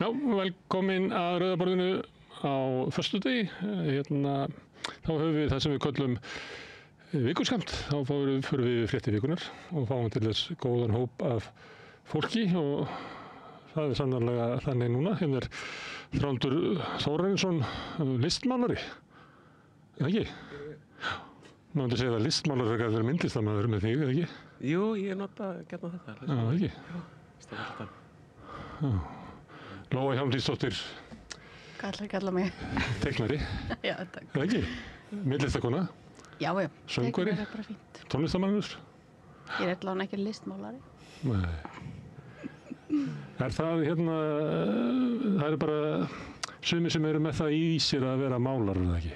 Já, velkomin að Rauðaborðinu á föstudegi. Þá höfum við það sem við köllum vikuskamt. Þá förum við fréttir vikunnar og fáum til þess góðan hóp af fólki og það er sannarlega þannig núna. Hérna er Þrándur Þórarinsson, listmálari. Eða ekki? Má myndi segja að listmálari er að vera myndlistarmaður með þig, eða ekki? Jú, ég nota gætna þetta. Já, ekki? Já. Lóa Hjálmtýsdóttir. Kalla mig. Teiknari. Já, takk. Eða ekki? Myndlistakona. Já. Söngvari. Teiknari er bara fínt. Tónlistarmannur. Ég er allavega ekki listmálari. Nei. Er það það er bara sumir sem eru með það í sér að vera málar, eða ekki?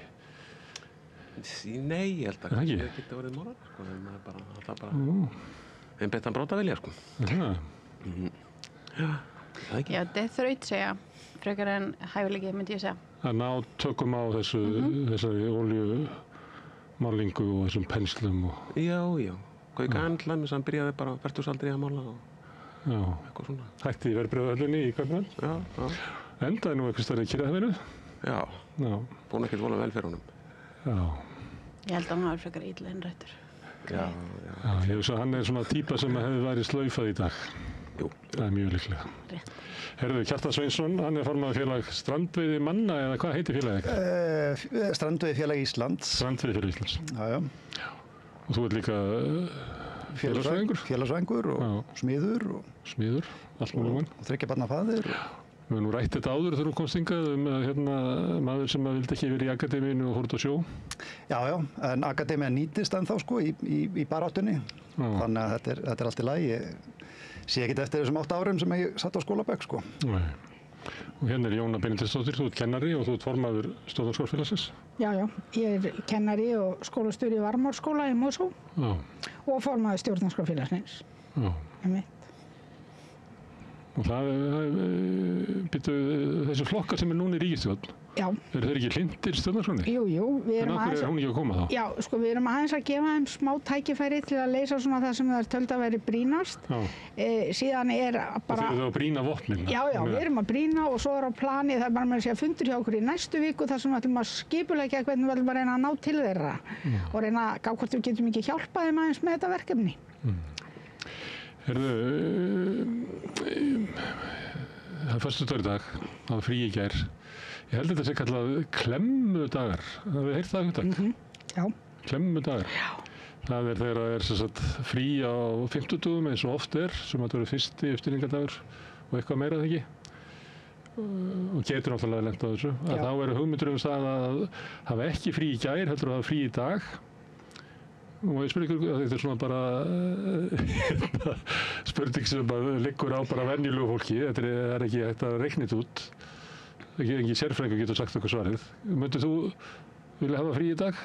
Nei, ég held að það geti verið málar, sko, en það er bara einn betan brótavilja, sko. Já. Já, það ekki. Já, þetta er þrautseigja, frekar en hæfileiki, myndi ég segja. Að ná tökum á þessari oljumálingu og þessum penslum og... Já. Gauka Andlæmis, hann byrjaði bara á fertugsaldri að mála og eitthvað svona. Hætti í verðbréfahöllinni í Kaupmannahöfn. Já. Endaði nú einhvers staðar í Kyrrahafinu. Já. Búin ekkert vola vel fyrir honum. Já. Ég held að hann var frekar illa innrættur. Já. Ég veist að hann er svona típa sem hefði værið slaufað í dag. Jú. Það er mjög líklega. Rétt. Herðu, Kjartan Sveinsson, hann er formaður félag Strandveiði manna, eða hvað heitir félagið? Strandveiðifélag Íslands. Strandveiðifélag Íslands. Já. Og þú ert líka félagsfræðingur og smiður. Smiður, allt mjög mann. Og 3 barna faðir. Við höfum nú rætt þetta áður þegar þú komst hingað maður sem vildi ekki verið í akademíinu og fór út á sjó. Já, en akademían nýtist ennþá sko í baráttunni. Þannig að þetta er allt í lagi. Ég sé ekkert eftir þessum 8 árum sem ég satt á skólabekk sko. Nei. Og hérna er Jóna Benediktsdóttir, þú ert kennari og þú ert formaður Stjórnarskólafélagsins. Já, ég er kennari og skólastjóri í Varmárskóla í Mosó og formaður Stjórnarskólafélagsins. Og þessi flokkar sem er núna í ríkisstjórn, eru þeir ekki hlynntir stjórnarskránni? Jú, við erum aðeins... En af hverju er hún ekki að koma þá? Já, sko, við erum aðeins að gefa þeim smá tækifæri til að leysa svona það sem það er töld að veri brýnast. Síðan er bara... Og þið eru að brýna vopnin? Já, við erum að brýna og svo er á plani, það er bara með að segja fundur hjá okkur í næstu viku þar sem við ætlum að skipuleggja hvernig við ætlum að reyna að ná til þeirra og reyna að gá hvort við getum ekki hjálpað þeim aðeins með þetta verkefni. Það er föstudagur í dag, það var frí í gær. Ég held þetta sé kallað klemmudagar. Hafið þið heyrt það hugtak? Já. Klemmudagar. Já. Það er þegar það er sem sagt frí á 50 eins og oft er, sem þetta eru fyrsti uppstýringadagur og eitthvað meira þegar ekki. Og getur náttúrulega lent á þessu. Að þá eru hugmyndir það að hafa ekki frí í gær, heldur að hafa frí í dag. Og ég spyr ykkur, þetta er svona bara spurning sem bara liggur á bara venjulegu fólki. Þetta er ekki hægt að reikna þetta út. Ekki sérfræðingur getur sagt okkur svarið. Myndir þú vilja hafa frí í dag?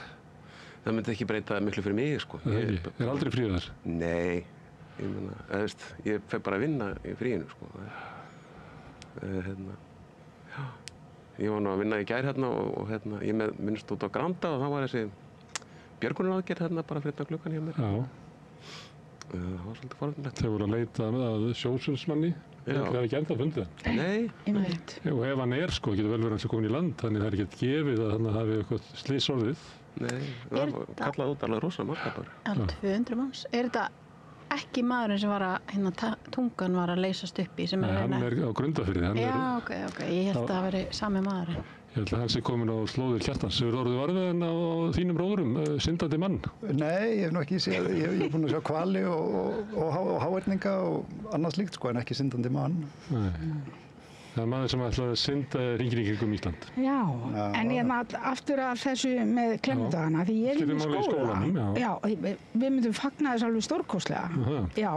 Það myndi ekki breyta miklu fyrir mig, sko. Er aldrei fríð þar? Nei, ég fer bara að vinna í fríinu, sko. Ég var nú að vinna í gær hérna og ég minnst út á Granda og þá var þessi björgunaraðgerð hérna bara fyrir klukkan hjá mér. Já. Það var svolítið forvitnilegt. Þeir voru að leita að sjósundsmanni. Það er ekki ennþá fundið. Nei. Og ef hann er sko, getur vel verið hans að koma í land, þannig það er ekki gefið að hann hafi eitthvað slísorðið. Nei, það var kallað út alveg rosa marga bara. 200 manns. Er þetta ekki maðurinn sem var að, tungan var að leysast upp í sem Nei, hann er á Grundarfirði. Já, ok. Ég held að það veri sami maðurinn. Ég held að hann sé komin á slóðir Kjartans. Hefur orðið varðið á þínum bróðurum, syndandi mann? Nei, ég hef nú ekki séð, ég hef búin að sjá hvali og háerninga og annað slíkt sko, en ekki syndandi mann. Nei. Það er maður sem ætlaði að synda hringinn í kringum Ísland. Já, en ég aftur af þessu með klemmudagana, því ég vinn í skóla. Já, við myndum fagna þess alveg stórkostlega. Já,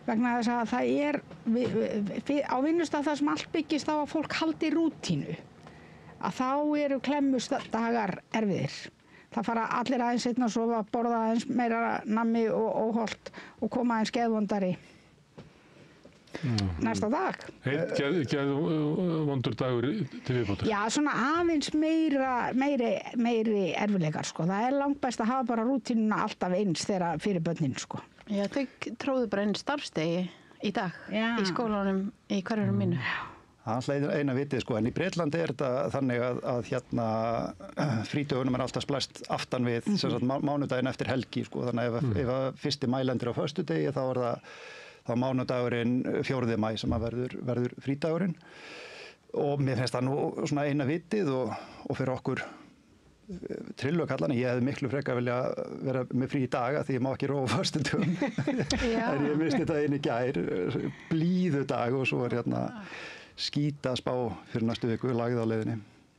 vegna þess að það er, á vinnustað það sem allt byggist á að fólk haldi rútínu. Að þá eru klemmudagar erfiðir. Það fara allir aðeins seinna að sofa, borða aðeins meira nammi og óholt og koma aðeins geðvondari næsta dag. Geðvondur dagur til viðbótar? Já, svona aðeins meiri erfiðleikar, sko. Það er langt best að hafa bara rútínuna alltaf eins þegar fyrir börnin, sko. Já, þau tróðu bara einn starfsdegi í dag í skólanum í hverjum mínu. Það er eina vitið sko, en í Bretlandi þetta þannig að hérna frídögunum alltaf splæst aftan við sem sagt mánudaginn eftir helgi sko, þannig að ef fyrsti maí lendir á föstudegi þá það mánudagurinn 4. maí sem að verður frídagurinn og mér finnst það nú svona eina vitið og fyrir okkur trillukallana, ég hefði miklu frekar vilja vera með frí í dag því ég má ekki róa á föstudögum en ég misti þetta inn í gær blíðu dag og svo hérna skítaspá fyrir næstu viku lagði á leiðinni.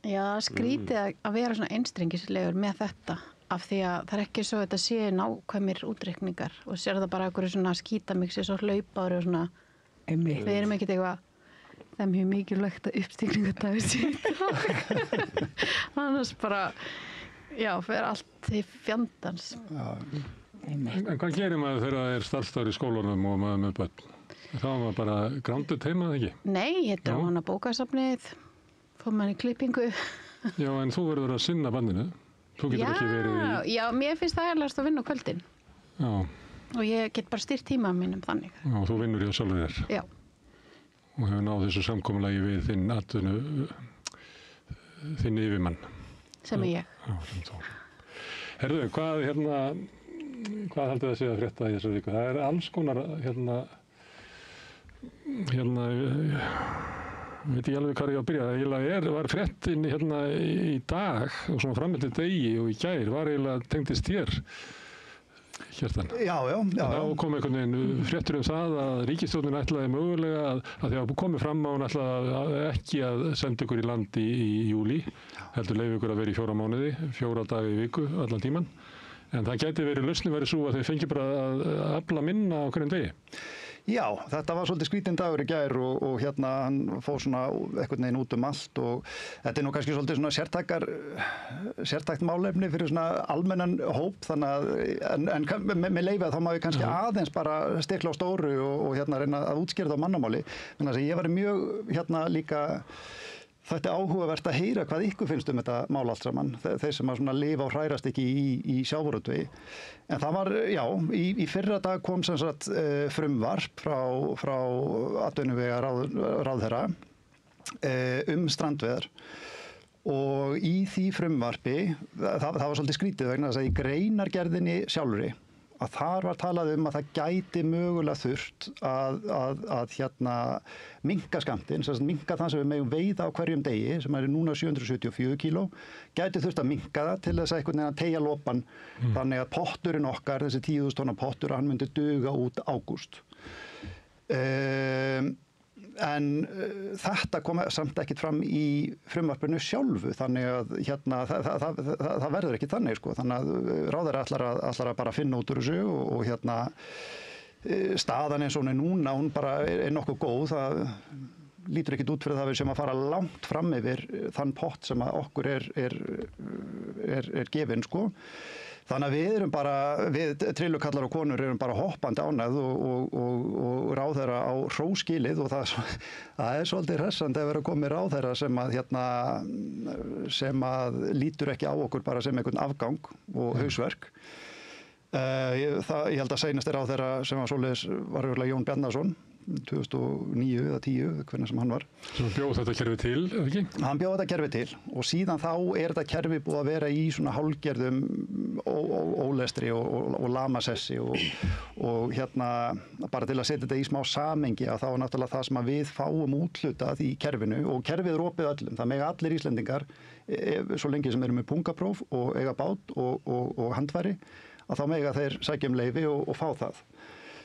Já, skrítið að vera svona einstrengislegur með þetta af því að það ekki svo að þetta sé nákvæmir útreikningar og sér það bara einhverju svona skítamixi svo hlaupári og svona við erum ekkert eitthvað það er mjög mikilvægt að uppstigningardagur sé í dag annars bara já, fyrir allt til fjandans. En hvað gerir maður þegar það starfsdagur í skólanum og maður með börn? Þá var maður bara grounded heima, eða ekki? Nei, ég dró hana bókasafnið fór maður í klippingu. Já, en þú verður að sinna bandinu. Þú getur ekki verið í... Já, mér finnst það erlegast að vinna á kvöldin. Já. Og ég get bara stýrt tíma mínum þannig. Já, þú vinnur hjá sjálfur þér. Já. Og hefur náð þessu samkomulagi við þinn yfirmann. Sem er ég. Já, sem þú. Herðu, hvað haldið að segja frétta í þessu viku? Það alls konar veit ekki alveg hvað ég á að byrja. Það var fréttin í dag og svona framöldið degi og í gær var eiginlega tengdist þér, Kjartan. Já. Þá kom einhvern veginn fréttur það að ríkisstjórnin ætlaði mögulega að því að komið fram á hún ætlaði ekki að senda ykkur í land í júlí, heldur leyfa ykkur að vera í 4 mánuði, 4 daga í viku allan tíman. En það gæti lausnin verið svo að þau fengi bara að afla minna á hverjum degi. Já, þetta var svolítið skrítinn dagur í gær og hérna hann fór svona einhvern veginn út allt og þetta nú kannski svolítið svona sértækt málefni fyrir svona almennan hóp þannig að en með leyfi að þá má ég kannski aðeins bara stikla á stóru og hérna reyna að útskýra það á mannamáli. Þannig að ég var mjög líka þetta áhugavert að heyra hvað ykkur finnst þetta mál allt saman, þeir sem að svona lifa og hrærast ekki í sjávarútvegi. En það var, já, í fyrra dag kom sem sagt frumvarp frá atvinnuvegaráðherra strandveiðar og í því frumvarpi, það var svolítið skrítið vegna þess að í greinargerðinni sjálfri að þar var talað að það gæti mögulega þurft að minnka skammtinn, minnka það sem við megum veiða á hverjum degi, sem núna 774 kíló, gæti þurft að minnka það til þess að einhvern veginn að teygja lopan, þannig að potturinn okkar, þessi 10.000 tonna pottur, hann myndi duga út ágúst. En þetta kom samt ekkert fram í frumvarpinu sjálfu, þannig að það verður ekki þannig sko, þannig að ráðherra ætlar að bara finna út úr þessu og staðan eins og hún núna, hún bara nokkuð góð, það lítur ekkert út fyrir það við sem að fara langt fram yfir þann pott sem að okkur er gefinn sko. Þannig að við erum bara, við trillukallar og konur erum bara hoppandi ánægð og ráðherra á hróskilið og það er svolítið hressandi að vera komið ráðherra sem að lítur ekki á okkur bara sem einhvern afgang og hausverk. Ég held að seinasti ráðherra sem var svoleiðis var örugglega Jón Bjarnason 2009 eða 10, hvernig sem hann var. Sem bjóð þetta kerfi til, eða ekki? Hann bjóð þetta kerfi til og síðan þá þetta kerfi búið að vera í svona hálfgerðum ólestri og lamasessi og bara til að setja þetta í smá samengi að þá er náttúrulega það sem að við fáum úthlutað í kerfinu og kerfið er opið öllum. Það mega allir Íslendingar, svo lengi sem eru með pungapróf og eiga bát og handfæri, að þá mega þeir sækja leyfi og fá það.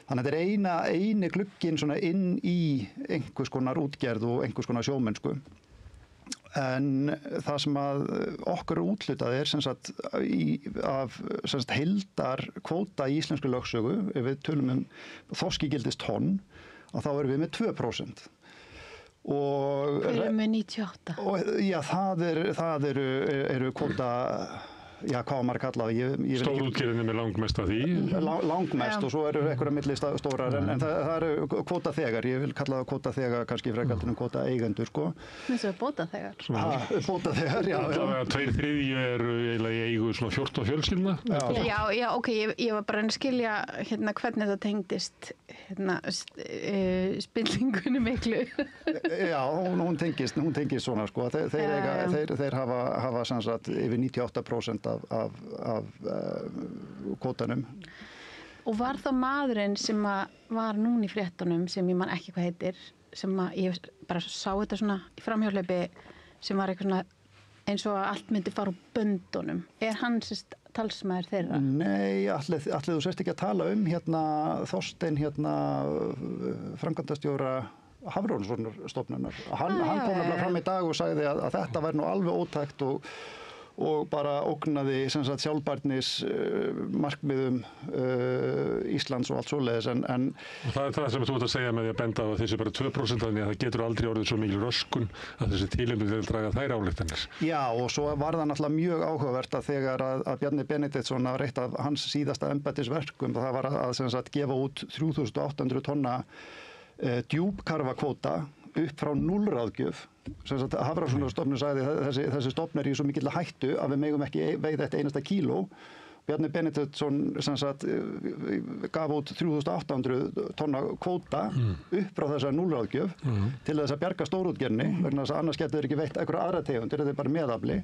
Þannig að þetta er eini glugginn svona inn í einhvers konar útgerð og einhvers konar sjómennsku. En það sem að okkur úthlutað er sem sagt af heildarkvóta í íslensku lögsögu, ef við tölum þorskígildist tonn, þá erum við með 2%. Hver er með 98? Já, það eru kvóta já, hvað var maður kallað? Stórútgerðin með langmest af því. Langmest og svo eru einhverja millistórar, en það eru kvótaþegar. Ég vil kalla það kvótaþega kannski frekar en kvótaeigendur, sko. Eins og bótaþegar. Bótaþegar, já. Allavega 2/3 eru eiginlega í eigu svona 14 fjölskyldna. Já, ok, ég var bara að skilja hvernig það tengdist spillingunni miklu. Já, hún tengist svona, sko. Þeir hafa sem sagt yfir 98% af kvótanum. Og var þá maðurinn sem var núna í fréttunum, sem ég man ekki hvað heitir, sem ég bara sá þetta svona í framhjálpi, sem var eitthvað svona eins og að allt myndi fara úr böndunum. Hann talsmaður þeirra? Nei, allir þú sérst ekki að tala Þorstein framkvæmdastjóra Hafrannsóknastofnunar. Hann kom nefnilega fram í dag og sagði að þetta væri nú alveg ótækt og bara ógnaði sjálfbærnis markmiðum Íslands og allt svoleiðis. Og það er það sem þú ert að segja með því að benda á að þessi bara 2% þannig að það getur aldrei orðið svo mikil röskun að þessi tilefni til að draga þær ályktanir. Já, og svo var það náttúrulega mjög áhugavert að þegar að Bjarni Benediktsson var eitt af hans síðasta embættisverkum, það var að gefa út 3800 tonna djúpkarfakvóta upp frá núllráðgjöf. Hafrannsóknastofnun sagði þessi stofn í svo mikill hættu að við megum ekki veiða eitt einasta kíló. Bjarni Benediktsson gaf út 3800 tonna kvóta upp frá þessar núllráðgjöf til þess að bjarga stórútgerðinni, vegna þess að annars getur þeir ekki veitt einhverja aðra tegundir, þetta er bara meðafli.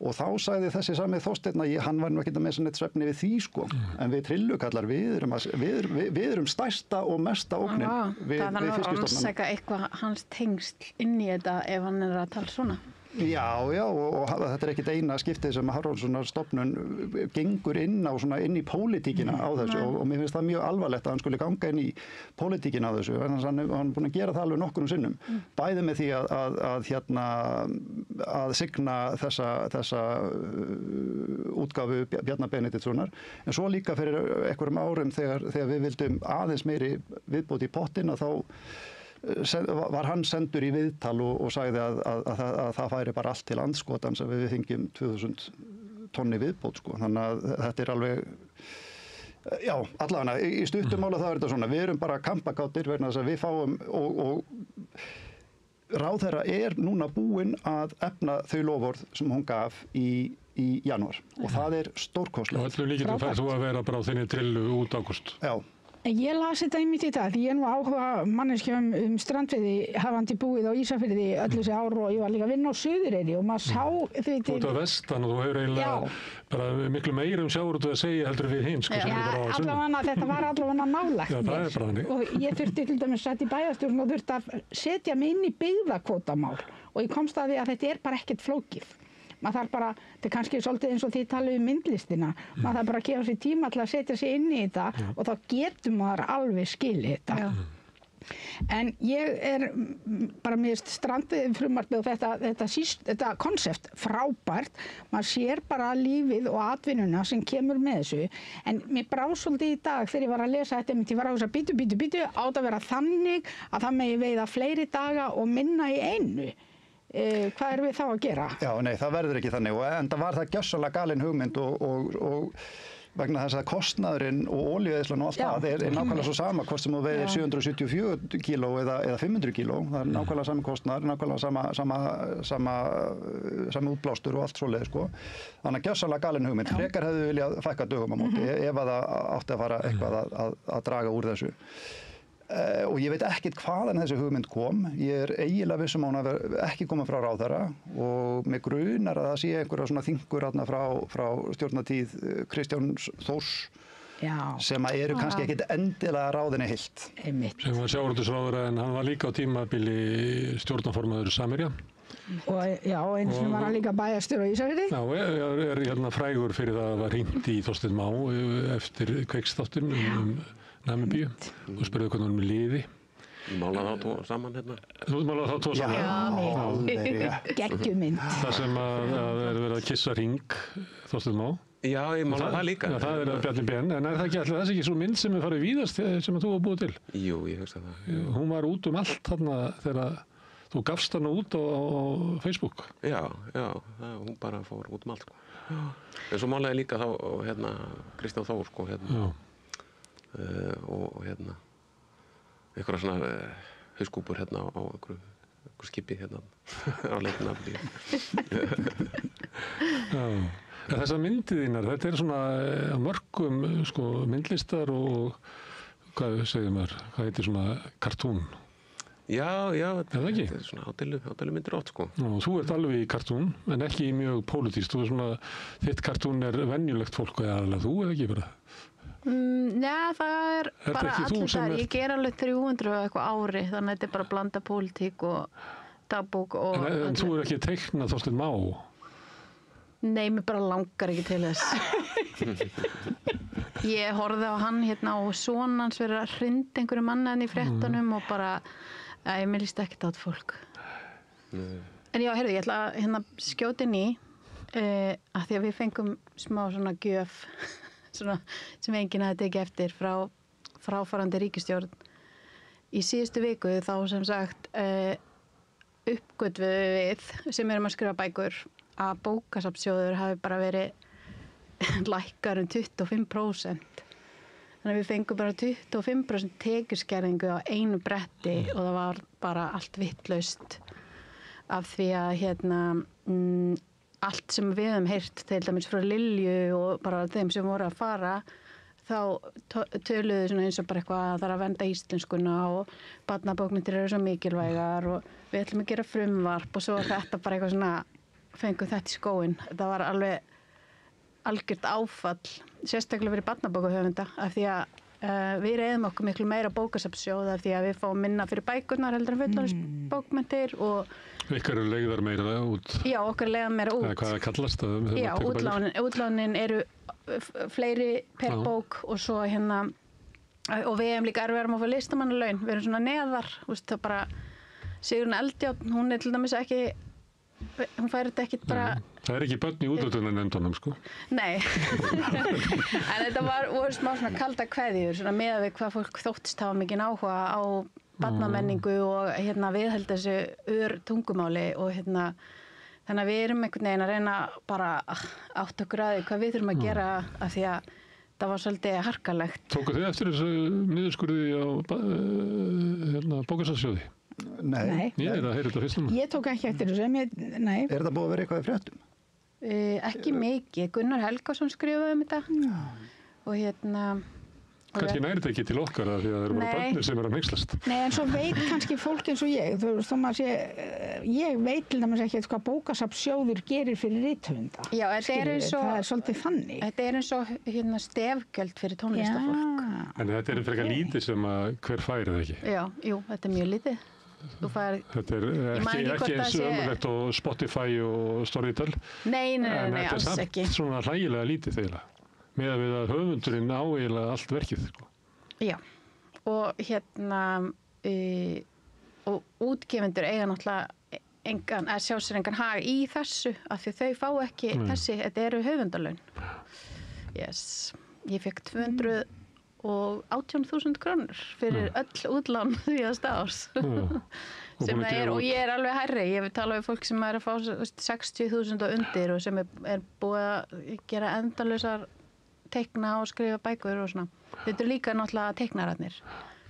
Og þá sagði þessi sami Þorsteinn að hann var nú ekki með svona eitt svefni við því, sko. En við trillukallar, við erum stærsta og mesta ógnin við fiskistofnana. Það var nú ansæka eitthvað hans tengsl inn í þetta ef hann er að tala svona. Já, og þetta er ekkit eina skiptið sem Hafrannsóknastofnun gengur inn í pólitíkina á þessu og mér finnst það mjög alvarlegt að hann skuli ganga inn í pólitíkina á þessu, en hann er búinn að gera það alveg nokkrum sinnum, bæði með því að signa þessa útgáfu Bjarna Benediktssonar, en svo líka fyrir einhverjum árum þegar við vildum aðeins meiri viðbót í pottin, að þá var hann sendur í viðtal og sagði að það færi bara allt til andskotans að við fengjum 2000 tonni viðbót, sko. Þannig að þetta er alveg, já, allavega, í stuttumála þá er þetta svona, við erum bara kampakátir vegna þess að við fáum og ráðherra er núna búinn að efna þau loforð sem hún gaf í janúar og það er stórkostlegt. Og öllum líkindum færð þú að vera bara á þinni trillu út ágúst. Já. Ég las þetta einmitt í dag, því ég er nú áhuga manneskja strandveiði, hafandi búið á Ísafirði öll þessi ár og ég var líka að vinna á Suðureyri og maður sá... Þú ert á vestan og þú hefur eiginlega bara miklu meira sjávarútveg að segja heldur við hinn, sko, sem er bara á sunnan. Þetta var allavega nálægt mér. Já, það er bara þannig. Og ég þurfti til dæmis sett í bæjarstjórn og þurfti að setja mig inn í byggðakvótamál og ég komst að því að þetta er bara ekkert flókið. Maður þarf bara, þetta er kannski svolítið eins og þið talið myndlistina, maður þarf bara að gefa sér tíma til að setja sig inn í þetta og þá getur maður alveg skilið þetta. Já. En ég er bara með strandveiðifrumvarpið og þetta konsept frábært, maður sér bara lífið og atvinnuna sem kemur með þessu, en mér brá svolítið í dag þegar ég var að lesa þetta, ég var á þess að bítu, átt að vera þannig að það megi veiða fleiri daga og minna í einu. Hvað erum við þá að gera? Já, nei, það verður ekki þannig og enda var það gjörsamlega galin hugmynd og vegna þess að kostnaðurinn og olíueyðslan og allt það er nákvæmlega svo sama hvort sem þú veiðir 774 kíló eða 500 kíló, það er nákvæmlega sami kostnaður, nákvæmlega sama útblástur og allt svoleiðis, sko. Þannig að gjörsamlega galin hugmynd, frekar hefðu viljað fækka dögum á móti ef að það átti að fara eitthvað að draga úr þessu. Og ég veit ekkert hvaðan þessi hugmynd kom. Ég er eiginlega viss um að hún hafi ekki komið frá ráðherra og mig grunar að það sé einhverja svona þingur frá stjórnartíð Kristjáns Þórs sem eru kannski ekkert endilega ráðinni heilt. Sem var sjávarútvegsráðherra en hann var líka á tímabili stjórnarformaður Samherja. Og já, eins og var hann líka bæjarstjóri á Ísafirði. Já, er frægur fyrir það að var hringt í Þorsteinn Má eftir Kveiksþáttinn Namibíu og spurði hvernig hann með liði. Ég málaði þá tvo saman hérna. Þú málaði þá tvo saman? Já, geggjumynd. Það sem að er verið að kissa hring, Þorsteinn Má. Já, ég málaði það líka. Já, það er Bjarni Ben, en er það ekki alltaf þessi ekki svo mynd sem er farið víðast sem þú var búið til? Jú, ég hugsa það. Hún var út allt þarna þegar þú gafst hana út á Facebook. Já, hún bara fór út allt. En svo málaði líka þá Kristján Þór sko og einhverja svona hauskúpur á einhverju skipi á leiðina. Þessar myndir þínar, þetta svona á mörkum sko myndlistar og hvað segir maður, hvað heitir svona kartún? Já, þetta er svona ádælumyndir oft sko. Já, þú ert alveg í kartún, en ekki mjög pólitískt. Þú svona, þitt kartún venjulegt fólk eða aðalega þú, eða ekki bara? Nei, það er bara allir þar. Ég ger alveg 300 og eitthvað ári, þannig að þetta er bara blanda pólitík og dagbók og... En þú ekki teiknað Þorsteinn Má? Nei, mér bara langar ekki til þess. Ég horfði á hann og son hans verið að hrinda einhverju mannaðin í fréttunum og bara, mér líst ekkert át fólk. En já, heyrðu, ég ætla að skjóta inn í, að því að við fengum smá svona gjöf, svona, sem enginn hafði tekið eftir frá fráfarandi ríkisstjórn. Í síðustu viku þá sem sagt uppgötvuðum við sem erum að skrifa bækur að bókasafnssjóður hafi bara verið lækkar 25%. Þannig að við fengum bara 25% tekjuskerðingu á einu bretti og það var bara allt vittlaust af því að allt sem við höfum heyrt til dæmis frá Lilju og bara þeim sem voru að fara þá töluðu svona eins og bara eitthvað að það er að vernda íslenskuna og barnabókmyndir eru svo mikilvægar og við ætlum að gera frumvarp og svo var þetta bara eitthvað svona fengum þetta í skóinn. Það var alveg algjört áfall, sérstaklega fyrir barnabókahöfunda af því að við reyðum okkur miklu meira bókasafnssjóð af því að við fáum minna fyrir bækurnar heldur en fullorðinsbókmenntir og Ykkar eru leigðar meira út? Já, okkar leiða meira út. Hvað kallast það? Já, útlánin eru fleiri per bók og svo og við hefum líka erfiðar að fá listamannalaun, við erum svona neðar, það bara Sigrún Eldjárn, hún til dæmis ekki, hún fær þetta ekki bara... Það ekki börn í útlátunarnefndunum, sko? Nei, en þetta voru smá svona kalda kveðjur, svona meðað við hvað fólk þóttist hafa mikinn áhuga á barnamenningu og viðheld þessu tungumáli og þannig að við erum einhvern veginn að reyna bara átt okkur að því hvað við þurfum að gera af því að það var svolítið harkalegt. Tóku þið eftir þessu niðurskurði á bókasafnssjóði? Nei. Ég að heyra þetta fyrst Ég tók ekki eftir þessu, nei. Er þetta búið að vera eitthvað í fréttum? Ekki mikið. Gunnar Helgason skrifaði þetta og Kannski næri þetta ekki til okkar því að það eru bara börnir sem eru að hneykslast. Nei, en svo veit kannski fólk eins og ég, ég veit til dæmis ekki hvað bókasafnssjóður gerir fyrir rithöfunda. Já, það er svolítið þannig. Þetta er eins og stefgjöld fyrir tónlistafólk. En þetta er frekar lítið sem að hver fær eða ekki? Já, jú, þetta er mjög lítið. Þetta er ekki eins ömurlegt og Spotify og Storytel. Nei, alls ekki. En þetta er samt svona hlægilega lítið þeirra. Með að við að höfundurinn á eiginlega allt verkið. Sko. Já, og og útgefendur eiga náttúrulega sjá sér engan hag í þessu af því þau fá ekki þetta eru höfundalaun. Yes, ég fekk 218.000 krónur fyrir öll útlán síðasta árs. Og ég er alveg hærri. Ég vil tala við fólk sem er að fá 60.000 og undir og sem er búið að gera endalausar teikna og skrifa bækur og svona. Þetta er líka náttúrulega teiknararnir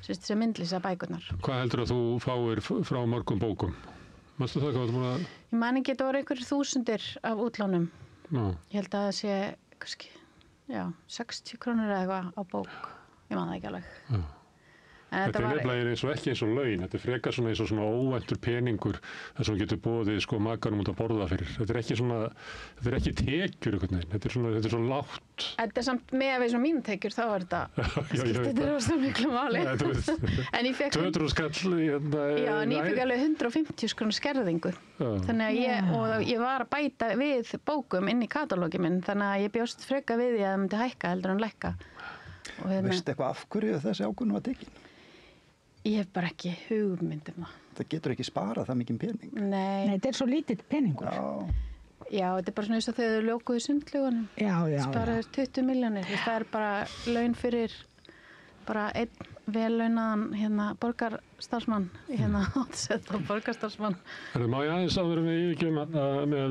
sem myndlýsa bækurnar. Hvað heldur að þú fáir frá mörgum bókum? Manstu það hvað þú búin að... Ég man ekki, þetta voru einhverjir þúsundir af útlánum. Ég held að það sé kannski, 60 krónur eða eitthvað á bók. Ég man það ekki alveg. Þetta er nefnilega ekki eins og laun, þetta er frekar svona eins og svona óvæntur peningur þar sem getur boðið makanum út að borða fyrir. Þetta er ekki tekjur einhvern veginn, þetta er svo lágt. Þetta er samt með að við svona mínu tekjur, þá er þetta skiptir rosa miklu máli. En ég fekk 200 skall en ég fekk alveg 150 krónur skerðingu. Þannig að ég var að bæta við bókum inn í katalógin minn, þannig að ég bjóst freka við því að það myndi hækka heldur en lækka. Veistu eitthvað af hverju þessi ákvörðun var tekin? Ég hef bara ekki hugmynd það. Það getur ekki sparað það mikið pening. Nei, þetta er svo lítill peningur. Já, þetta er bara svona eins og þegar þau ljókuðu sundlaugunum. Já. Sparaður 20 milljónir. Það er bara laun fyrir bara einn velaunaðan borgarstarfsmann átsetta borgarstarfsmann. Má ég aðeins áður en við yfirgefum með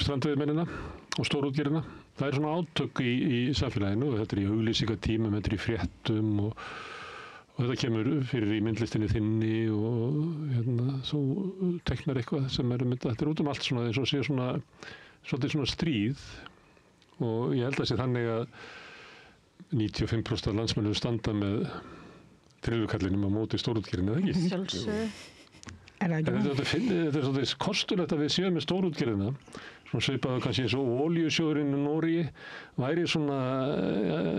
strandveiðimennina og stórútgerðina. Það svona átök í samfélaginu og þetta í auglýsingatímum, þetta í fréttum og þetta kemur fyrir í myndlistinni þinni og þú teknar eitthvað sem þetta út allt svona eins og sé svolítið svona stríð og ég held að sé þannig að 95% af landsmennum standa með trillukallinum á móti stórútgerðinni, eða ekki? Sjálfsögðu. Þetta er svolítið kostulegt að við séum með stórútgerðina, svona svipaðu kannski eins og olíusjóðurinn í Noregi væri svona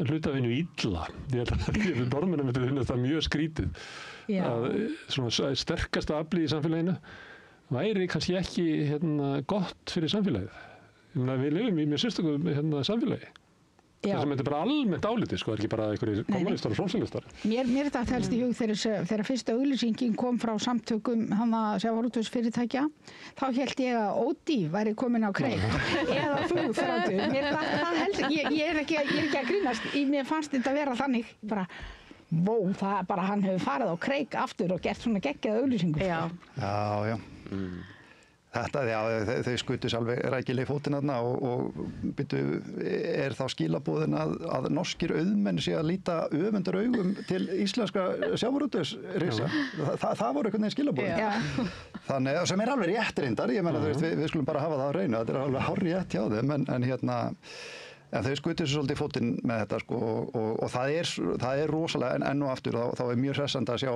hlutafinu illa. Ég held að norðmennum finnst það mjög skrítið. Að svona sterkasta aflið í samfélaginu væri kannski ekki gott fyrir samfélagið. Við lifum í mjög sérstökum samfélagi. Það sem þetta bara almennt álitið, það ekki bara einhverjir kommunistar og sósíalistar. Mér þetta helst í hug þegar fyrsta auglýsingin kom frá samtökum sjávarútvegsfyrirtækja, þá hélt ég að Ódí væri komin á kreik eða flugþrátur. Ég er ekki að grínast, mér fannst þetta vera þannig bara, það er bara hann hefur farið á kreik aftur og gert svona geggjað auglýsingu. Já. Þetta, þau skutu alveg rækilega í fótinn þarna og er þá skilaboðin að norskir auðmenn sé að líta öfundar augum til íslenska sjávarútvegsrisa. Það voru einhvern veginn skilaboðin. Þannig, sem alveg rétt reyndar, ég meina við skulum bara hafa það á hreinu, þetta alveg hárrétt hjá þeim, en þau skutu svo svolítið í fótinn með þetta og það er rosalega enn og aftur þá er mjög hressandi að sjá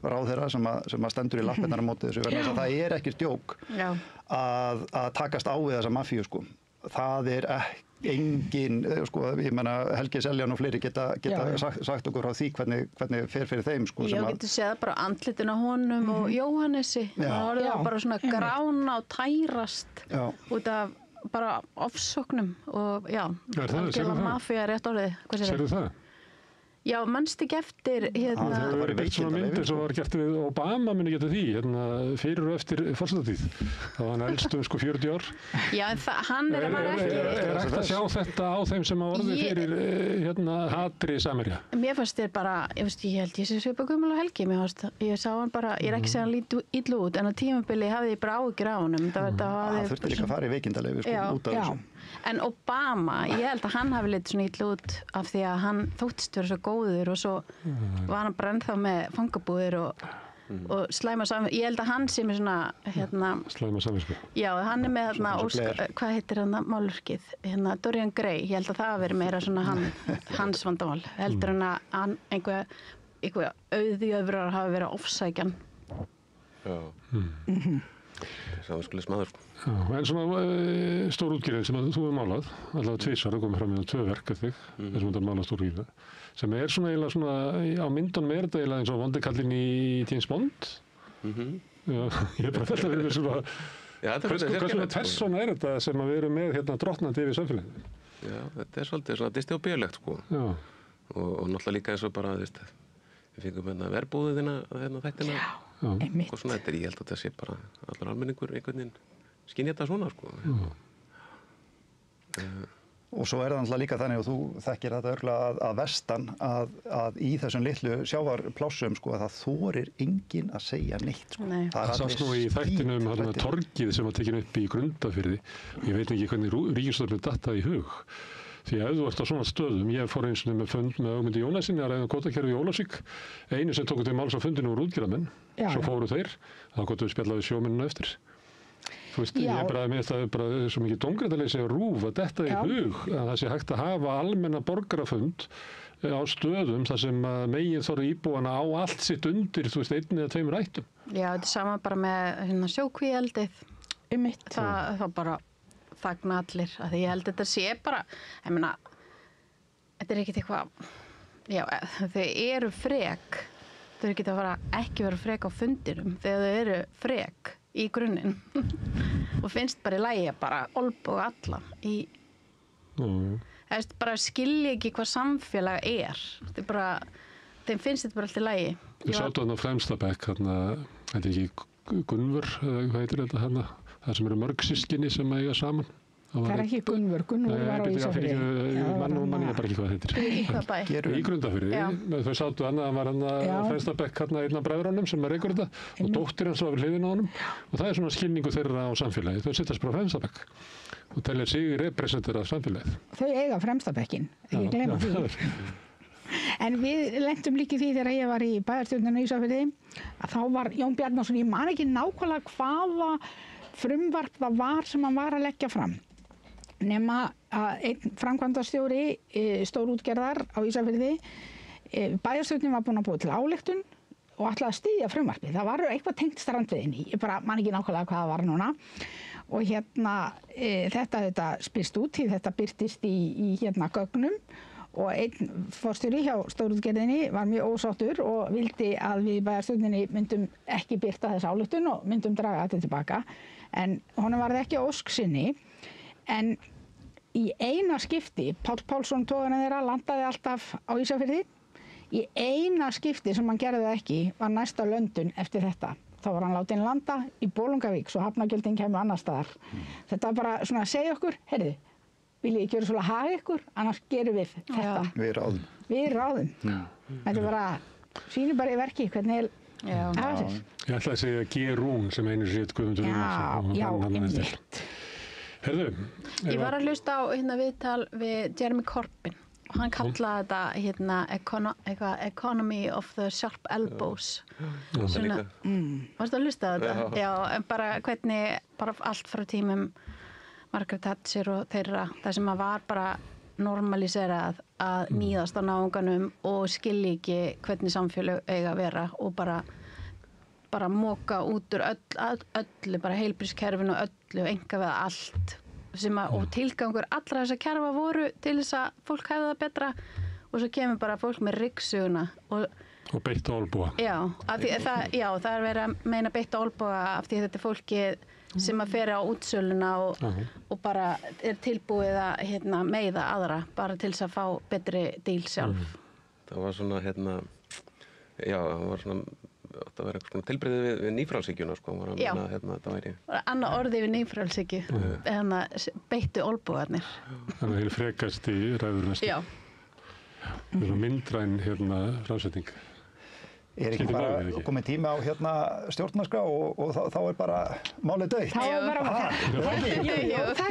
ráðherra sem að stendur í lappirnar á móti þessu vegna þess að það er ekkert djók að takast á við þessa mafíu Það er engin, ég meina Helgi Seljan og fleiri geta sagt okkur á því hvernig fer fyrir þeim Ég geti séð bara andlitin á honum og Jóhannesi, það var bara svona grána og tærast út af bara ofsóknum og algjörlega mafía rétt orðið. Sérðu það? Já, mannst ekki eftir Það var eitt svona myndir sem var gert við Obama muni geta því, fyrir og eftir forsetatíð. Það var hann elstu 40 ár. Já, en hann að vera ekki Er hægt að sjá þetta á þeim sem að orði fyrir hatri Samherja? Mér fannst þér bara, ég held ég sé svipa Guðmund og Helgi, ég sá hann bara, ég er ekki segja hann líti illa út, en á tímabili hafði ég bara áhyggjur á honum. Það þurfti líka að fara í veikindaleyfi út af þessu. En Obama, ég held að hann hafi litið svona illa út af því að hann þóttist vera svo góður og svo var hann bara ennþá með fangabúðir og slæma samvinsku. Ég held að hann sé með svona slæma samvinsku. Já, hann er með hvað heitir málverkið? Dorian Gray. Ég held að það hafi verið meira svona hans vandamál. Heldur hann að einhver auðjöfrar hafi verið ofsækjan. Já. Samvinskulegs maður. En svona stórútgerðin sem þú hefur málað, allavega tvisvar, það komið fram í 2 verk eftir þig, þessum þú málað stórútgerðin, sem svona eiginlega svona, á myndunum þetta eiginlega eins og vondikallinn í James Bond. Já, ég bara fælt að við erum svona, hversuna persóna þetta sem við erum með drottnandi yfir samfélaginu? Já, þetta svolítið svona dystopíulegt og náttúrulega líka eins og bara, við fengum verbúðina þættina. Og svona þetta ég held að þetta sé bara allar almenningur einhvern veginn skynja þetta svona Og svo það náttúrulega líka þannig og þú þekkir þetta örugglega að vestan að í þessum litlu sjávarplássum að það þorir enginn að segja neitt Það sást nú í þættinum torgið sem var tekin upp í Grundarfirði. Ég veit ekki hvernig ríkisstjórnin datt það í hug. Því að ef þú ert á svona stöðum, ég fór eins og með fund með Ögmundi Jónasinni að ræða kvótakerfi í Ólafsvík, einu sem tóku til máls á fundinu voru útgerðarmenn, svo fóru þeir, þá gátum við spjallað við sjómennina eftir. Þú veist, ég bara með það bara svo mikið dómgreindarleysi á RÚV að detta í hug að það sé hægt að hafa almenna borgarafund á stöðum þar sem meginþorri íbúana á allt sitt undir, þú veist, 1 eða 2 rættum. Já, þetta sama bara með sjókvíeldið. Það bara þagna allir, að því ég held þetta sé bara, ég meina, þetta ekkert eitthvað, þau eru frek, þau ekki að ekki vera frek á fundinum, þegar þau eru frek í grunninn og finnst bara í lagi bara olnboga alla bara skilja ekki hvað samfélag þeim finnst þetta bara allt í lagi. Við sátum þarna á Fremstabekk, þetta ekki Gunnvör, eða hvað heitir þetta það sem eru mörg systkini sem eiga saman, Það er ekki Gunnvör var á Ísafirði. Mann ég bara ekki hvað þetta Í hvað bæ? Í Grundarfirði. Þau sátu annað, hann var hann á fremsta bekk hérna einn af bræðrunum sem reykur þetta og dóttir hans var við hliðina á honum og það er svona skilningu þeirra á samfélagi. Þau sittast bara á fremsta bekk og telja sig representera samfélagið. Þau eiga fremsta bekkin, ekki gleyma því. En við lentum líka í því þegar ég var í bæjarstjórninu í Ísafirði að þá var Jón Bjarnason, ég man ekki nákvæmlega hvaða frumvarp það var sem hann var að leggja fram. Nema að einn framkvæmdastjóri stórútgerðar á Ísafirði, bæjarstjórnin var búin að búa til ályktun og ætlaði að styðja frumvarpið. Það var eitthvað tengt strandveiðinni, ég bara man ekki nákvæmlega hvað það var núna. Og þetta spyrst út því þetta birtist í gögnum. Og einn forstjóri hjá stórútgerðinni var mjög ósáttur og vildi að við í bæjarstjórninni myndum ekki birta þessa ályktun og myndum draga þetta tilbaka. En honum var það ekki ósk sinni. En í eina skipti, Páll Pálsson togarinn þeirra landaði alltaf á Ísafirði. Í eina skipti sem hann gerði það ekki var næsta löndun eftir þetta. Þá var hann látinn landa í Bolungarvík svo hafnargjöldin kemur annar staðar. Þetta var bara svona að segja okkur, heyrðu, viljið ekki vera svolítið að haga ykkur, annars gerum við þetta. Við ráðum. Þetta er bara, sýnir bara í verki hvernig það er. Ég ætlaði að segja G-Rún sem einu sétt Guðmundur Rúnarsson. Já, einmitt. Herðu. Ég var að hlusta á viðtal við Jeremy Corbyn og hann kallaði þetta Economy of the Sharp Elbows. Svona, varstu að hlusta á þetta? Já, bara hvernig, bara allt frá tímum Margaret Thatcher og þeirra, það sem var bara normaliserað að níðast á náunganum og skilja ekki hvernig samfélög eiga að vera og bara moka út úr öllu, bara heilbrigðiskerfinu og öllu, engaveða allt og tilgangur allra þessa kerfa voru til þess að fólk hefði það betra og svo kemur bara fólk með ryggsuguna og beitt olnboga. Það er verið að meina beitt olnboga af því þetta er fólkið sem að fer á útsöluna og bara er tilbúið að meiða aðra bara til þess að fá betri díl sjálf. Það var svona það var svona það var eitthvað tilbreyðið við nýfrjálshyggjuna sko. Annað orðið við nýfrjálshyggju beittu olnbogarnir. Þannig að það er frekast í ræður næstu. Já. Það er svona myndræn framsetning. Er ekki bara komið tími á stjórnarskrá og þá er bara málið dautt? Þá er bara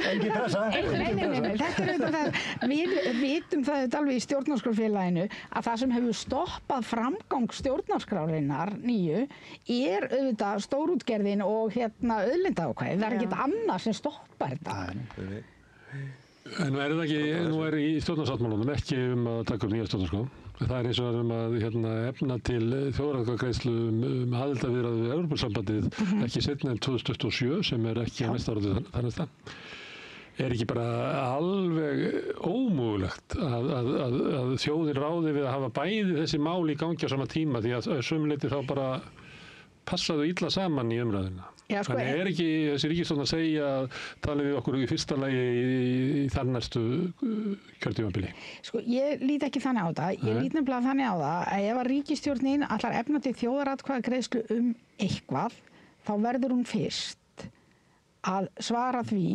Engin pressa? Nei, þetta er auðvitað við vitum það alveg í stjórnarskrárfélaginu að það sem hefur stoppað framgang stjórnarskrárinnar nýju er auðvitað stórútgerðin og auðlindaákvæði. Það er ekkert annað sem stoppar þetta. En er það ekki, nú er í stjórnarsáttmálunum ekki að taka upp nýja stjórnarskrá. Það er eins og að efna til þjóðaratkvæðagreiðslu aðildarviðræður við Evrópusambandið ekki seinna en 2027 sem er ekki á næsta árið þannig að er ekki bara alveg ómögulegt að þjóðin ráði við að hafa bæði þessi mál í gangi á sama tíma því að sumleiti þá bara passaðu illa saman í umræðina. Þannig er ekki þessi ríkisstjórn að segja talið við okkur í fyrsta lagi í þar næstu kjörtímabili? Ég lít ekki þannig á það. Ég lít nefnilega þannig á það að ef að ríkisstjórnin ætlar efna til þjóðaratkvæðagreiðslu eitthvað, þá verður hún fyrst að svara því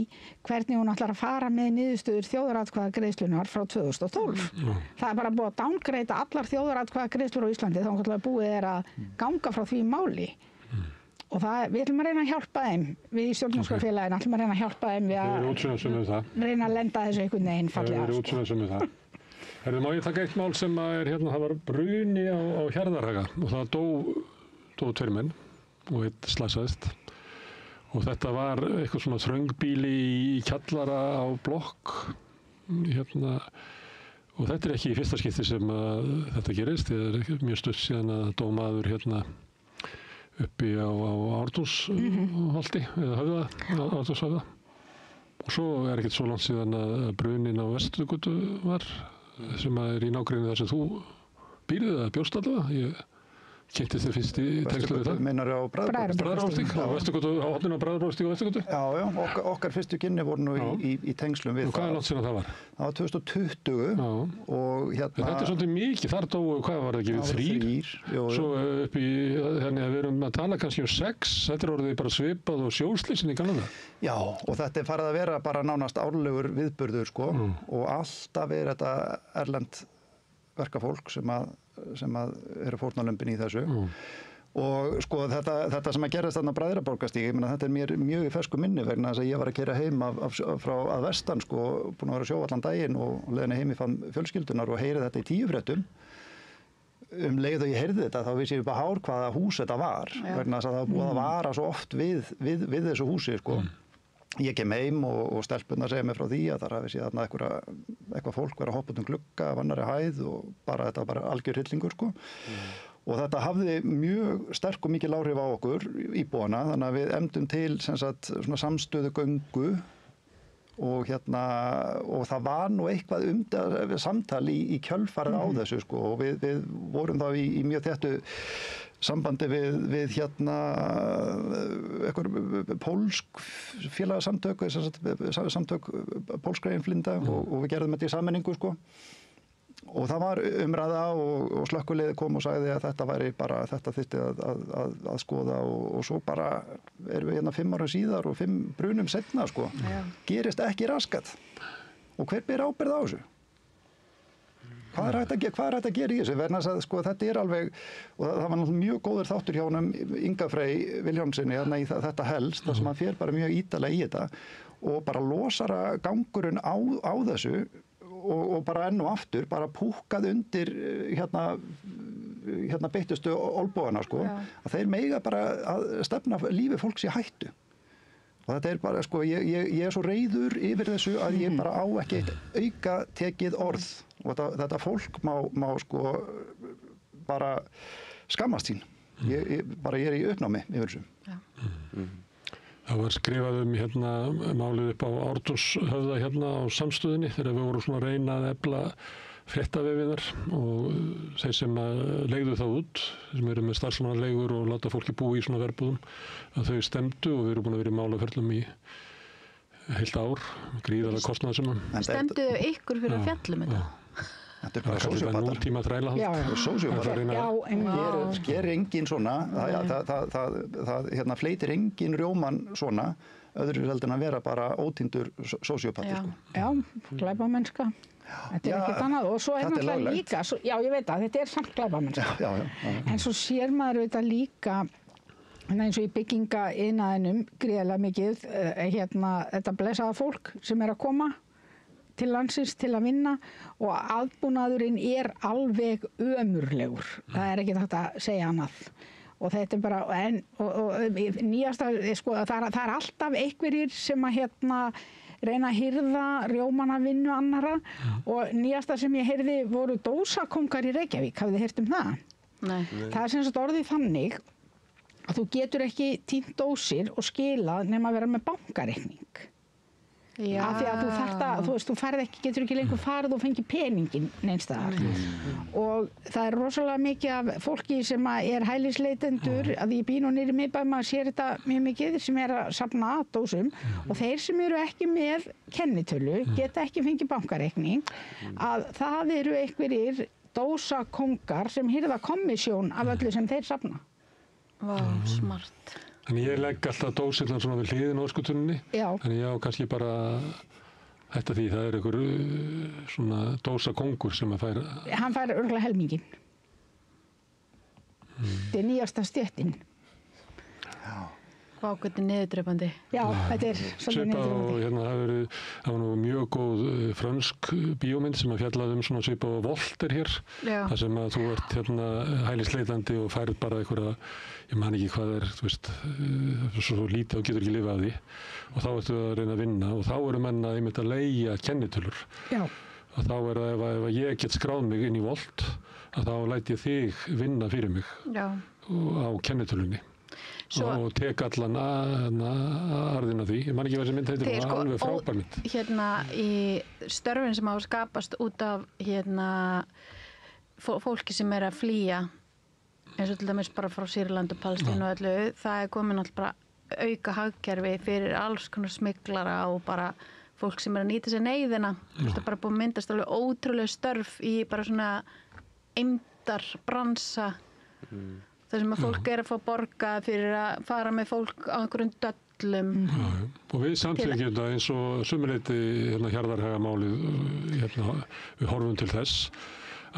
hvernig hún ætlar að fara með niðurstöður þjóðaratkvæðagreiðslunar frá 2012. Það er bara búið að downgreita allar þjóðaratkvæðagreiðslur á Íslandi þá hann búið að ganga frá því máli. Og við ætlum að reyna að hjálpa þeim, við í stjórnarskrárfélaginu ætlum að reyna að hjálpa þeim við að reyna að lenda þessu einhvern veginn fallega. Það er útsöðum við það. Má ég taka eitt mál sem er það var bruni á Hjarðarhaga og það dó 2 menn og 1 slasaðist. Og þetta var eitthvað svona þröngbýli í kjallara á blokk og þetta er ekki í fyrsta skipti sem þetta gerist. Það er mjög stutt síðan að dó maður uppi á Ártúnsholti eða Höfða, Ártúnshöfða. Og svo er ekkert svo langt síðan að brunin á Vesturgötu var sem er í nágrenni þar sem þú býrð eða bjóst allavega. Ég Kynntist þið fyrst í tengslu við það? Meinar á Bræðraborgarstíg? Á Vesturgötu, á hotninu á Bræðraborgarstíg og Vesturgötu? Já, okkar fyrstu kynni voru nú í tengslum við það. Og hvað langt síðan það var? Það var 2020 og hérna... Þetta er svolítið mikið, þar dóu, hvað var það ekki, við 3? Svo upp í, þannig að við erum að tala kannski 6, þetta er orðið bara svipað og sjóslýsin í Kanada. Já, og þetta er farið að vera bara nánast árlegur viðburður, sko, og alltaf er þetta erlend verkafólk sem að eru fórnarlömbin í þessu. Og sko þetta sem að gerast þarna á Bræðraborgarstíg, ég meina þetta er mér mjög í fersku minni vegna þess að ég var að keyra heim frá að vestan, sko, búin að vera að sjófa allan daginn og leiðinni heim í fann fjölskyldunar og heyri þetta í 10 fréttum. Leið og ég heyrði þetta, þá vissi ég bara hár hvaða hús þetta var, vegna þess að það var búið að vara svo oft við þessu húsi, sko. Ég kem heim og stelpunnar segja mér frá því að það hafi séð þarna eitthvað fólk vera að hoppa glugga af annarri hæð og þetta var bara algjör hryllingur, sko. Og þetta hafði mjög sterk og mikil áhrif á okkur íbúana, þannig að við efndum til sem sagt, svona samstöðugöngu og það var nú eitthvað samtal í kjölfarið á þessu, sko, og við vorum þá í mjög þéttu sambandi við eitthvað pólsk félagasamtök, samtök pólskra innflytjenda og við gerðum þetta í sameiningu, sko. Og það var umræða og slökkviliðið kom og sagði að þetta væri bara, þetta þyrfti að skoða og svo bara erum við 5 árum síðar og 5 brunum seinna, sko. Gerist ekki raskat. Og hver ber ábyrgð á þessu? Hvað er hægt að gera í þessu? Verðan að sko, þetta er alveg, og það var náttúrulega mjög góður þáttur hjá honum Inga Frey Vilhjálmssyni í þetta helst, þar sem hann fer bara mjög ítarlega í þetta og bara losara gangurinn á þessu og bara enn og aftur, bara púkkað undir beittustu olnbogana, sko, að þeir mega bara að stefna lífi fólks í hættu. Og þetta er bara, sko, ég er svo reiður yfir þessu að ég bara á ekki eitt auka tekið orð. Og þetta fólk má sko bara skammast sín. Ég er í uppnámi yfir þessu. Það var skrifað málið upp á Ártúnshöfða á Samstöðinni þegar við vorum svona að reyna að efla fréttavefiðar og þeir sem leigðu það út, sem eru með starfsmannaleigur og láta fólki búa í svona verbúðum, að þau stemdu og við erum búin að vera í málaferlum í heilt ár, gríðarlega kostnaðarsömmum. Stemdu þau ykkur fyrir að fjallum þetta? Þetta er bara sósíópatar. Nútíma þrælahald. Já, sósíópatar. Sker enginn svona, það fleitir enginn rjóman svona, öðru heldur en að vera bara ótíndur sósíópati. Já, glæpamennska. Þetta er ekkert annað. Og svo er náttúrulega líka, já ég veit að þetta er samt glæpamennska. En svo sér maður þetta líka, eins og í byggingaiðnaðinum gríðarlega mikið, þetta blessaða fólk sem er að koma til landsins til að vinna og aðbúnaðurinn er alveg ömurlegur. Það er ekki hægt að segja annað. Og þetta er bara, nýjasta, sko, það er alltaf einhverjir sem að reyna að hirða rjómanavinnu annarra og nýjasta sem ég heyrði voru dósakóngar í Reykjavík. Hafið þið heyrt um það? Nei. Það er sem sagt orðið þannig að þú getur ekki tínt dósir og skilað nema að vera með bankareikning. Af því að þú getur ekki lengur farið og fengið peningin neins staðar. Og það er rosalega mikið af fólki sem er hælisleitendur, að ég býn og niður í miðbæ, maður sér þetta mjög mikið, sem er að safna dósum og þeir sem eru ekki með kennitölu geta ekki fengið bankareikning, að það eru einhverjir dósakóngar sem hirða kommissjón af öllu sem þeir safna. Vá, smart. Þannig ég legg alltaf dósirnar svona við hliðin á öskutunnunni. Þannig ég á kannski bara þetta því það er einhver svona dósakóngur sem að færa. Hann fær örugglega helminginn. Þetta er nýjasta stéttin. Vá, hvernig niðurdrepandi. Já, þetta er svolítið niðurdrepandi. Það var nú mjög góð frönsk bíómynd sem að fjallaði svona svipað á Volter hér. Það sem að þú ert hælisleitandi og færð bara einhverja, ég man ekki hvað er, þú veist, svo lítið og getur ekki lifað af því. Og þá ertu að reyna að vinna og þá eru menn að einmitt að leigja kennitölur. Já. Og þá er það ef ég get skráð mig inn í Volt, að þá læt ég þig vinna fyrir mig á kennitölunni. Og tek allan arðina því. Ég man ekki hvað sem mynd heitir, það var alveg frábær mynd. Í störfin sem hafa skapast út af fólki sem er að flýja eins og til dæmis bara frá Sýrland og Palestínu og öllu, það komin alltaf bara auka hagkerfi fyrir alls konar smyglara og bara fólk sem að nýta sér neyðina. Það bara búið að myndast alveg ótrúlega störf í bara svona eymdarbransa þar sem að fólk að fá borga fyrir að fara með fólk á einhverjum döllum. Og við samþykjum þetta eins og sumuleyti Hjarðarhagamálið, við horfum til þess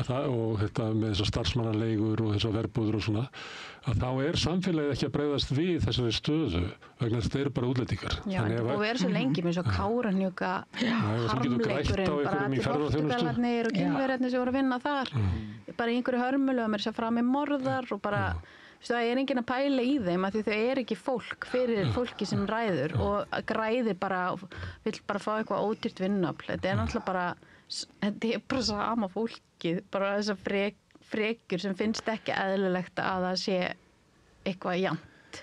og þetta með þessar starfsmannaleigur og þessar verbúður og svona, að þá samfélagið ekki að bregðast við þessari stöðu vegna þess að þetta bara útlendingar. Já, og við erum svo lengi með svo Kárahnjúka harmleikurinn, bara allir Portugalarnir og Kínverjarnir sem voru að vinna þar, bara í einhverju hörmulegu með þess að fram í morðar og bara, það enginn að pæla í þeim af því þau ekki fólk fyrir fólki sem ræður og græðir bara, vill bara fá eitthvað ódýrt vinnuafl. Þetta bara sama fólkið, bara þessar frekjur sem finnst ekki eðlilegt að það sé eitthvað jafnt.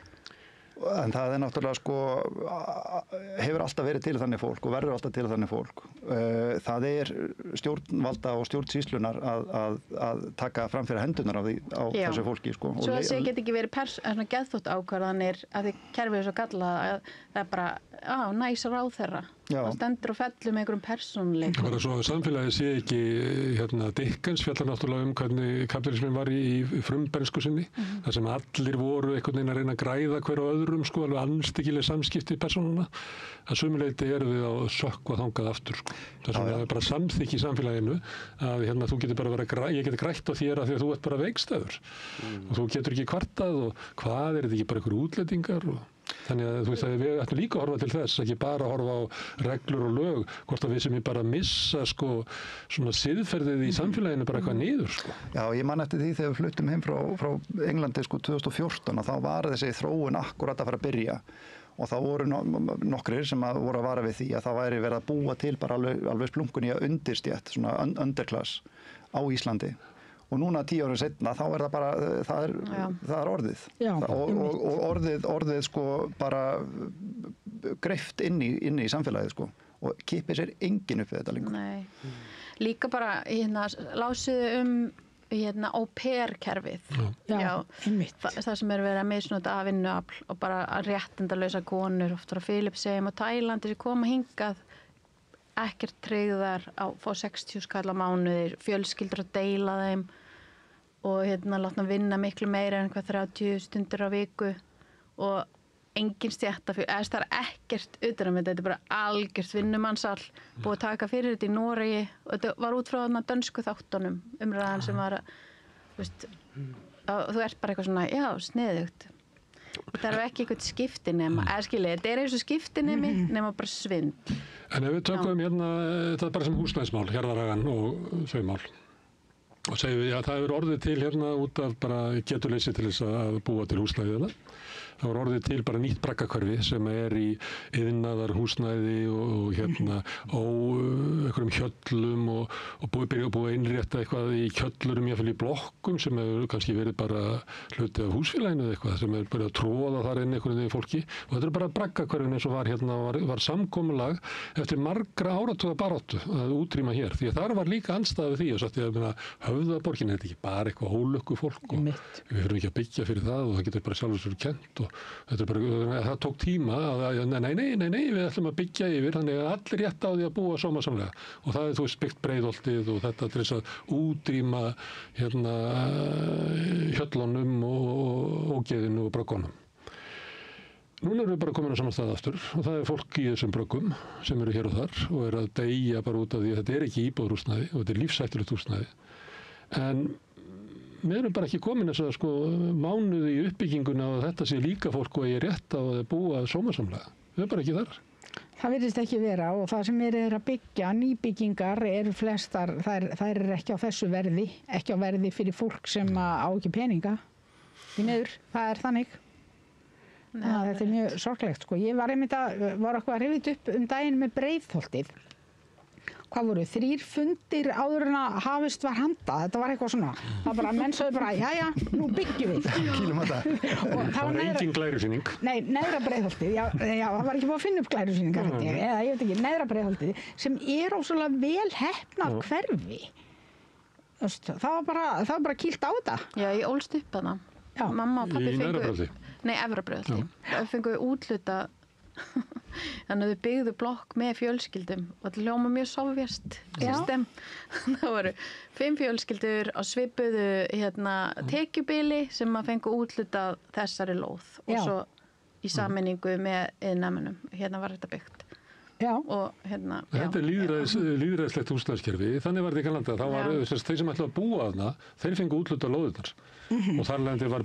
En það náttúrulega hefur alltaf verið til þannig fólk og verður alltaf til þannig fólk. Það stjórnvalda og stjórnsýslunar að taka fram fyrir hendunar á þessu fólki. Svo þessi get ekki verið geðþótt ákvarðanir að því kerfið svo gallað að það bara, næs ráðherra. Það stendur og fellur með einhverjum persónuleik. Bara svo að samfélagið sé ekki Dickens fjallar náttúrulega hvernig kapitalismin var í frumbernsku sinni, þar sem allir voru einhvern veginn að reyna að græða hver á öðrum, alveg anstíkileg samskipti persónuna, að sumuleyti við á sökkva þangað aftur. Þess vegna það bara samþykki í samfélaginu að þú getur bara ég geti grætt á þér af því að þú ert bara veikstæður og þú getur ekki kvartað og hvað þetta ekki bara einhverjum útlendingar og þannig að við ættum líka að horfa til þess, ekki bara að horfa á reglur og lög, hvort að við sem bara missa svona siðferðið í samfélaginu bara eitthvað niður. Já, ég man eftir því þegar við fluttum heim frá Englandi 2014 og þá var þessi þróun akkurat að fara að byrja og þá voru nokkrir sem voru að vara við því að það væri verið að búa til bara alveg splunkunni að undirstétt, svona underklass á Íslandi. Og núna 10 árum seinna, þá það bara, það er orðið. Já, og orðið bara greift inn í samfélagið og kippir sér enginn upp við þetta lengur. Nei. Líka bara lásuðu au pair-kerfið. Já, það sem verið að misnota af vinnuafl og bara réttindalausa konur, oft frá Filippseyjum og Tælandi sem koma hingað ekkert tryggðar fá 60 skall á mánuði, fjölskyldur að deila þeim og látna vinna miklu meira en hvað 30 stundir á viku og engin stéttafélag, það ekkert utan þetta er bara algjört vinnumannsal búið að taka fyrir þetta í Noregi og þetta var út frá dönsku þáttunum umræðan sem var þú ert bara eitthvað svona, já, sniðugt. Það er ekki eitthvað skiptinema, þetta er eins og skiptinemi nema bara svindl. En ef við tökum þetta bara sem húsnæðismál, Hjarðarhagann og þau mál og segjum við að það hefur orðið til út af bara getuleysi til þess að búa til húsnæðið Það var orðið til bara nýtt braggahverfi sem í iðnaðar húsnæði og einhverjum hjöllum og búið að innrétta eitthvað í hjöllurum í blokkum sem hefur kannski verið bara hluti af húsfélaginu eða eitthvað sem hefur byrjað að tróða þar inn einhvern veginn fólki og þetta bara braggahverfin eins og var samkomulag eftir margra áratuga baráttu að útrýma hér því að þar var líka andstæða við því og sagt ég að Höfðaborgin er ekki bara eitthvað ólukku fólk og við þurfum ekki að byggja fyrir það og það getur bara sjálfur sér kennt og það tók tíma að nei, við ætlum að byggja yfir þannig að allir rétt á því að búa sómasamlega og það þú byggt Breiðholtið og þetta til þess að útrýma hjöllunum og ógeðinu og bröggunum. Núna erum við bara komin á saman stað aftur og það fólk í þessum bröggum sem eru hér og þar og að deyja bara út af því að þetta ekki íbúðarhúsnæði og þetta lífshættulegt húsnæði en við erum bara ekki komin þess að mánuði í uppbygginguna og þetta sé líka fólk og ég rétt á að búa sómasamlega. Við erum bara ekki þar. Það virðist ekki vera og það sem er að byggja, nýbyggingar eru flestar, þær eru ekki á þessu verði, ekki á verði fyrir fólk sem á ekki peninga. Í miður, það er þannig. Þetta er mjög sorglegt. Ég var eitthvað að rifja upp daginn með Breiðholtið. Hvað voru, 3 fundir áður en að hafist var handa, þetta var eitthvað svona. Það bara, menn sögðu bara, jæja, nú byggjum við. Kýlum þetta. Það var engin glærusýning. Nei, neðra Breiðholtið, já, það var ekki búið að finna upp glærusýningar, eða ég veit ekki, neðra Breiðholtið, sem ósvöldlega vel heppnað hverfi. það var bara kýlt á þetta. Já, ég ólst upp þarna. Mamma og pappi fengu... Nei, Efrabrauð. Það fengu útluta þannig að þau byggðu blokk með fjölskyldum og það hljóma mjög sovjast system. Það voru 5 fjölskyldur á svipuðu tekjubili sem að fengu útluta þessari lóð og svo í sammenningu með iðnaðarmönnum. Var þetta byggt. Og þetta er lýðræðislegt húsnæðiskerfi, þannig var þetta í Kanada. Það var þeir sem ætlaðu að búa þarna, þeir fengu útluta lóðirnar. Og þar leðandi var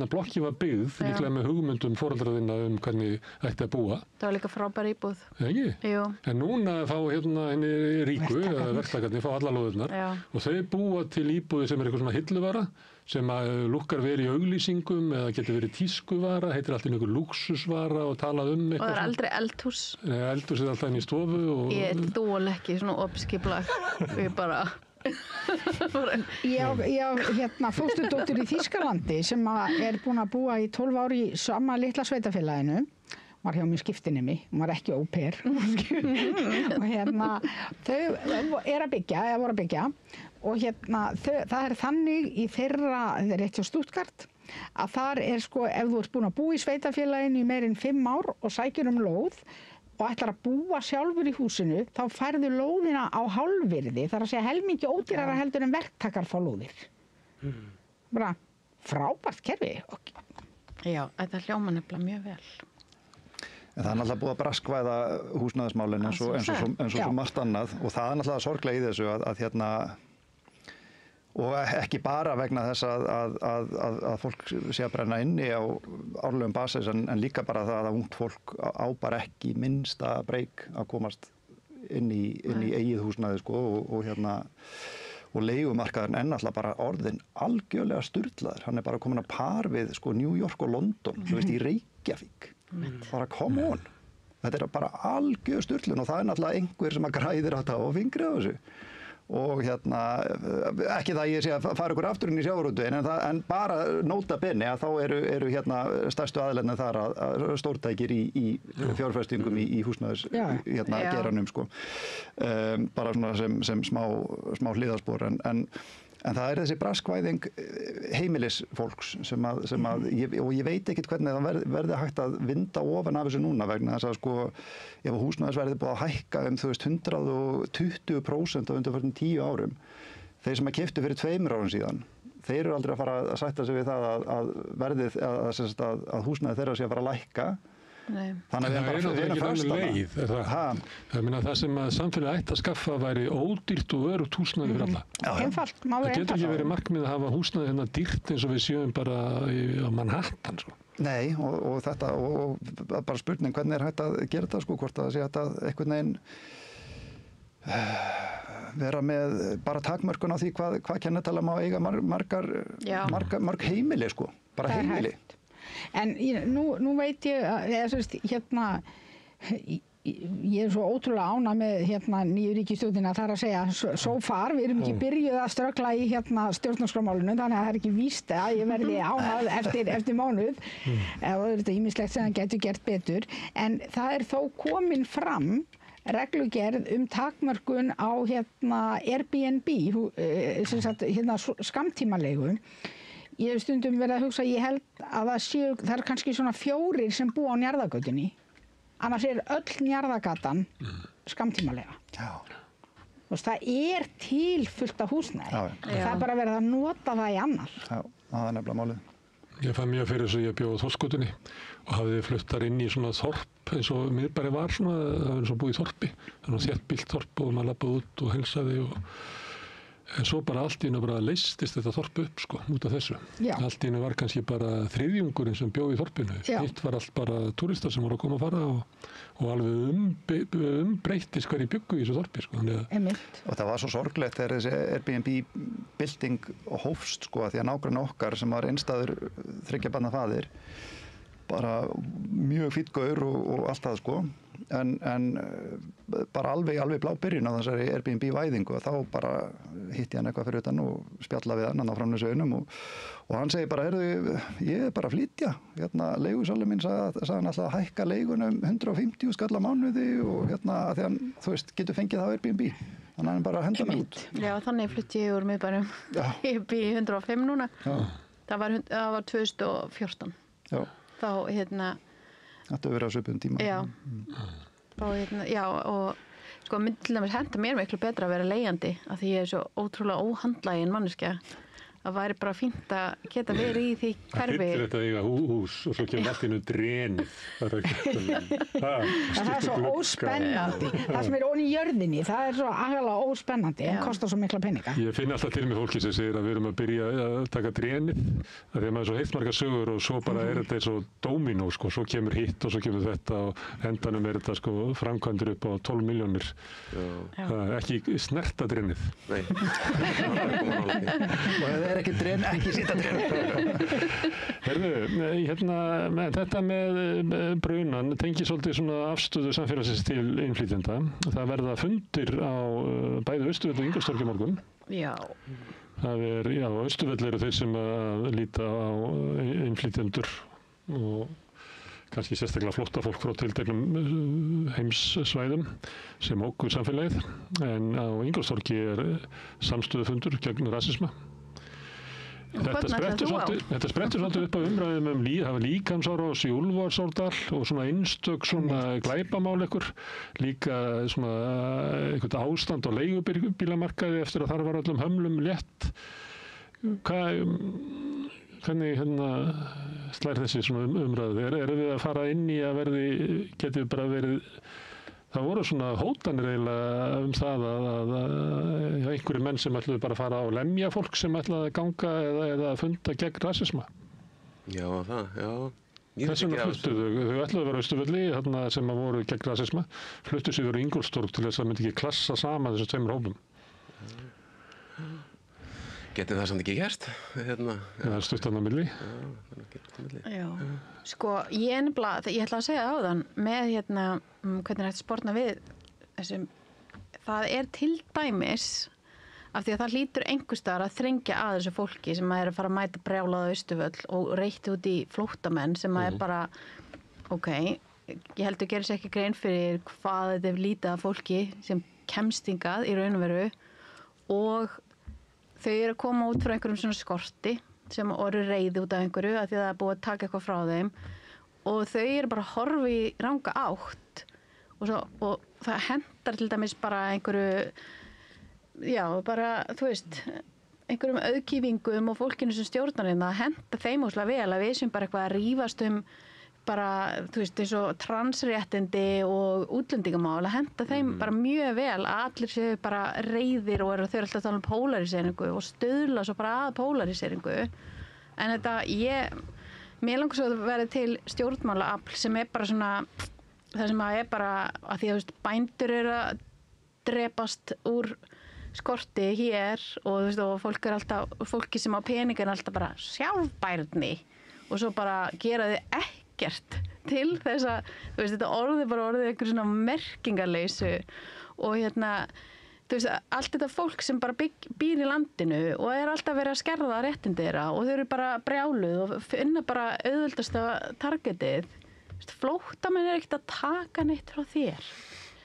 blokki var byggð líklega með hugmyndum foreldra hvernig ætti að búa. Það var líka frábær íbúð. Ekki? Jú. En núna fá henni ríku, verktakarnir, fá alla lóðirnar og þau búa til íbúði sem eitthvað svona hilluvara sem lukkar verið í auglýsingum eða getur verið tískuvara, heitir alltaf einhver lúxusvara og talað eitthvað. Og það er aldrei eldhús. Eldhús alltaf inn í stofu. Ég þól ekki svona opskiplag. Ég bara... Ég á fósturdóttur í Þýskalandi sem er búin að búa í 12 ár í sama litla sveitafélaginu. Var hjá mér skiptinemi, hún var ekki au pair. Og þau voru að byggja og það er þannig í þeirra, það er eitt hjá Stuttgart, að þar er ef þú ert búin að búa í sveitafélaginu í meir en 5 ár og sækir lóð og ætlar að búa sjálfur í húsinu, þá færðu lóðina á hálfvirði, þar að segja helmingi ódýrara heldur en verktakar fá lóðir. Bara frábært kerfi. Já, þetta hljóma nefnilega mjög vel. En það er náttúrulega búið að braskvæða húsnæðismálin eins og svo margt annað og það er náttúrulega sorglega í þessu að og ekki bara vegna þess að fólk sé að brenna inni á árlegum basis en líka bara það að ungt fólk á bara ekki minnsta breyk að komast inn í eigið húsnæði og leigumarkaðurinn er náttúrulega bara orðinn algjörlega sturlaður. Hann er bara komin að par við New York og London, þú veist, í Reykjavík. Bara come on. Þetta er bara algjör sturlun og það er náttúrulega einhver sem að græðir þetta og fingri á þessu. Og ekki það ég sé að fara ykkur aftur inn í sjávarútveginn en bara nota bene að þá eru stærstu aðilarnir þar að stórtækir í fjárfestingum í húsnæðis geranum bara svona sem smá hliðarspor en það er þessi braskvæðing heimilisfólks sem að og ég veit ekkert hvernig það verði hægt að vinda ofan af þessu núna vegna þess að ef húsnæðisverðið búið að hækka 120% á undanförnum 10 árum, þeir sem að keyptu fyrir 2 árum síðan, þeir eru aldrei að fara að sætta sig við það að verðið, að húsnæði þeirra sé að fara að lækka. Nei. Þannig að við erum ekki alveg leið. Það sem að samfélagi ætti að skaffa væri ódýrt og örugt húsnæði fyrir alla. Einfalt, má það getur ekki verið markmið að hafa húsnæði dýrt eins og við séum bara á Manhattan. Nei, og þetta og bara spurning hvernig er hægt að gera þetta hvort það sé hægt að einhvern veginn vera með bara takmörkun á því hvað kennitala má eiga marg heimili bara heimili. En nú veit ég að ég er svo ótrúlega ánægð með nýju ríkisstjórnina þar að segja so far, við erum ekki byrjuð að ströggla í stjórnarskrármálinu þannig að það er ekki víst að ég verði ánægð eftir mánuð og þetta ýmislegt sem það getur gert betur en það er þó komin fram reglugerð takmörkun á Airbnb skammtímalegu. Ég hef stundum verið að hugsa, ég held að það er kannski svona 4 sem búa á Njarðargötunni. Annars er öll Njarðargatan skammtímalega. Það er til fullt af húsnæði. Það er bara verið að nota það í annar. Já, það er nefnilega málið. Ég fann mjög fyrir þess að ég bjó á Þórsgötunni og hafði flutt þar inn í svona þorp eins og miðbæri var það var eins og búið í þorpi. Það var þéttbýlt þorp og maður labbaði út og heilsaði en svo bara allt í einu bara leystist þetta þorp upp út af þessu. Allt í einu var kannski bara þriðjungurinn sem bjó í þorpinu. Hitt var allt bara túristar sem voru að koma að fara og alveg umbreyttist hverju bjuggu í þessu þorpi. Og það var svo sorglegt þegar þessi Airbnb-bylting hófst því að nágranni okkar sem var einstæður 3 barna faðir bara mjög fínn gaur og allt það en bara alveg blá byrjun á þessari Airbnb-væðingu og þá bara hitti hann eitthvað fyrir utan og spjalla við hann á framleiðsauðunum og hann segir bara, ég bara að flytja. Leigusalur minn sagði hann alltaf að hækka leigunum 150 skall á mánuði og að því hann, þú veist, getur fengið það á Airbnb. Þannig að hann bara henda hann út. Já, þannig flytti ég úr miðbænum. Ég bý 105 núna. Já. Það var 2014. Já. Þá, Þetta hefur verið á svipum tíma. Já. Já, og sko, til dæmis henta mér miklu betra að vera leigjandi af því ég svo ótrúlega óhandlagin manneskja. Það væri bara fínt að geta verið í því hverfi. Það hittir þetta eiga hús og svo kemur allt innu drenið. Það er svo óspennandi. Það sem ofan í jörðinni, það er svo agalega óspennandi en kostar svo mikla peninga. Ég finn alltaf til með fólki sem segir að við erum að byrja að taka drenið. Það er maður svo heilt marga sögur og svo bara er þetta eins og dóminó, sko. Svo kemur hitt og svo kemur þetta og endanum er þetta sko framkvæmdur upp á 12 milljónir. Ekki snerta drenið. Nei. Er ekki dren, ekki sýta dren. Þetta með brunan tengir svolítið svona afstöðu samfélagsins til innflytjenda. Það verða fundir á bæði Austurvelli og Ingólfstorgi morgun. Já. Það Austurvelli eru þeir sem að líta á innflytjendur og kannski sérstaklega flóttafólk frá tilteknum heimssvæðum sem ógn samfélagið. En á Ingólfstorgi er samstöðufundur gegn rasisma. Þetta sprettur svolítið upp á umræðum það var líkamsárás í Úlfarsárdal og svona einstök svona glæpamál líka svona eitthvað ástand á leigubílamarkaði eftir að þar var öllum hömlum létt. Hvernig slær þessi svona umræðu? Erum við að fara inn í að getum við bara verið. Það voru svona hótanir eiginlega það að einhverju menn sem ætluðu bara að fara á lemja fólk sem ætlaði að ganga eða funda gegn rasisma. Já, já. Þess vegna fluttuðu, þau ætluðu að vera Austurvelli sem voru gegn rasisma, fluttu sig úr Ingólfstorg til þess að myndi ekki klassa saman þessum tveimur hópum. Geti það samt ekki gert? Það er stutt þarna á milli. Já. Sko, ég ætla að segja áðan með hvernig hægt sporna við þessum, það er til dæmis af því að það hlýtur einhverstaðar að þrengja að þessu fólki sem er að fara að mæta brjálað á Austurvöll og reitti út í flóttamenn sem er bara, ég held að gera sér ekki grein fyrir hvað þetta er lítið af fólki sem kemst hingað í raun og veru og þau eru að koma út frá einhverjum svona skorti sem eru reiði út af einhverju að því að það er búið að taka eitthvað frá þeim og þau eru bara að horfa í ranga átt og það hendar til dæmis bara einhverju, bara, þú veist, einhverjum auðkýfingum og fólkinu sem stjórnar hérna að henda þeim óslega vel að við sem bara eitthvað að rífast bara, þú veist, eins og transréttindi og útlendingamál að henda þeim bara mjög vel að allir séu bara reiðir og þau eru alltaf að tala um polariseringu og stöðla svo bara að polariseringu en þetta, mér langar svo að vera til stjórnmálaafl sem er bara svona það sem er bara að því að bændur eru að drepast úr skorti hér og, þú veist, og fólki sem á peningar er alltaf bara sjálfbærni og svo bara gera þið ekkert til þess að, þú veist, þetta orðið eitthvað svona merkingarleysu og þú veist, allt þetta fólk sem bara býr í landinu og er alltaf verið að skerða réttindi þeirra og þau eru bara brjáluð og finna bara auðveldasta targetið. Flóttamenn er ekkert að taka neitt frá þér.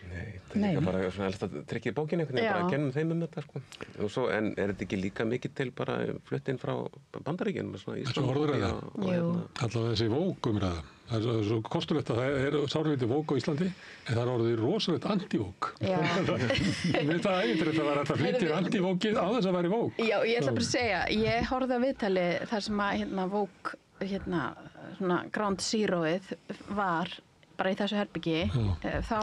Nei, það er líka bara svona alltaf trekkið í bókinni einhvern veginn, bara að gennum þeim þetta, sko. Og svo, en er þetta ekki líka mikið til bara fluttinn frá Bandaríkjunum, svona Ísland? Þessu orðræða, allavega þessi vókumræða. Það er svo kostulegt að það er sárlítið vók á Íslandi, en það er orðið rosalegt anti-vók. Við það ægir þetta var að flytja anti-vókið á þess að væri vók. Já, ég ætla bara að segja, ég horfði á viðtali þar sem að vók, svona Ground Zeroið var bara í þessu herbyggi þá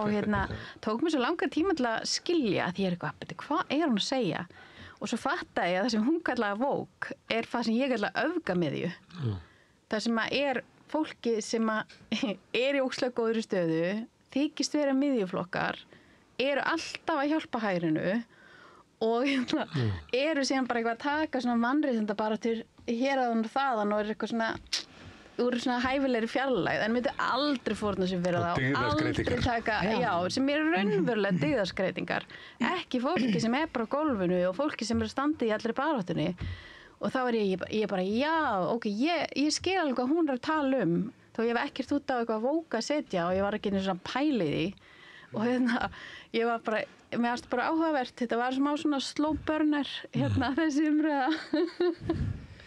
tók mér svo langar tíma til að skilja að ég er eitthvað, hvað er hún að segja og svo fattaði ég að það sem hún kallaði vók er það sem ég kallaði öfgamiðju það sem að er fólki sem að er í ógeðslega góðri stöðu þykist vera miðjuflokkar eru alltaf að hjálpa hærinu og eru síðan bara eitthvað að taka svona mannréttinda bara til héraðan og þaðan og er eitthvað svona úr svona hæfilegri fjarlægð en myndu aldrei fórna sér fyrir það og aldrei taka, sem eru raunverulega dyggðarskreitingar, ekki fólki sem bara á gólfinu og fólki sem standið í allri baráttunni og þá ég bara, ok, ég skil alveg hvað hún að tala þó ég hef ekkert út á eitthvað vóka að setja og ég var ekki einu svona pælið í og ég var bara, mér fannst bara áhugavert, þetta var svona slow burner þessi umræða.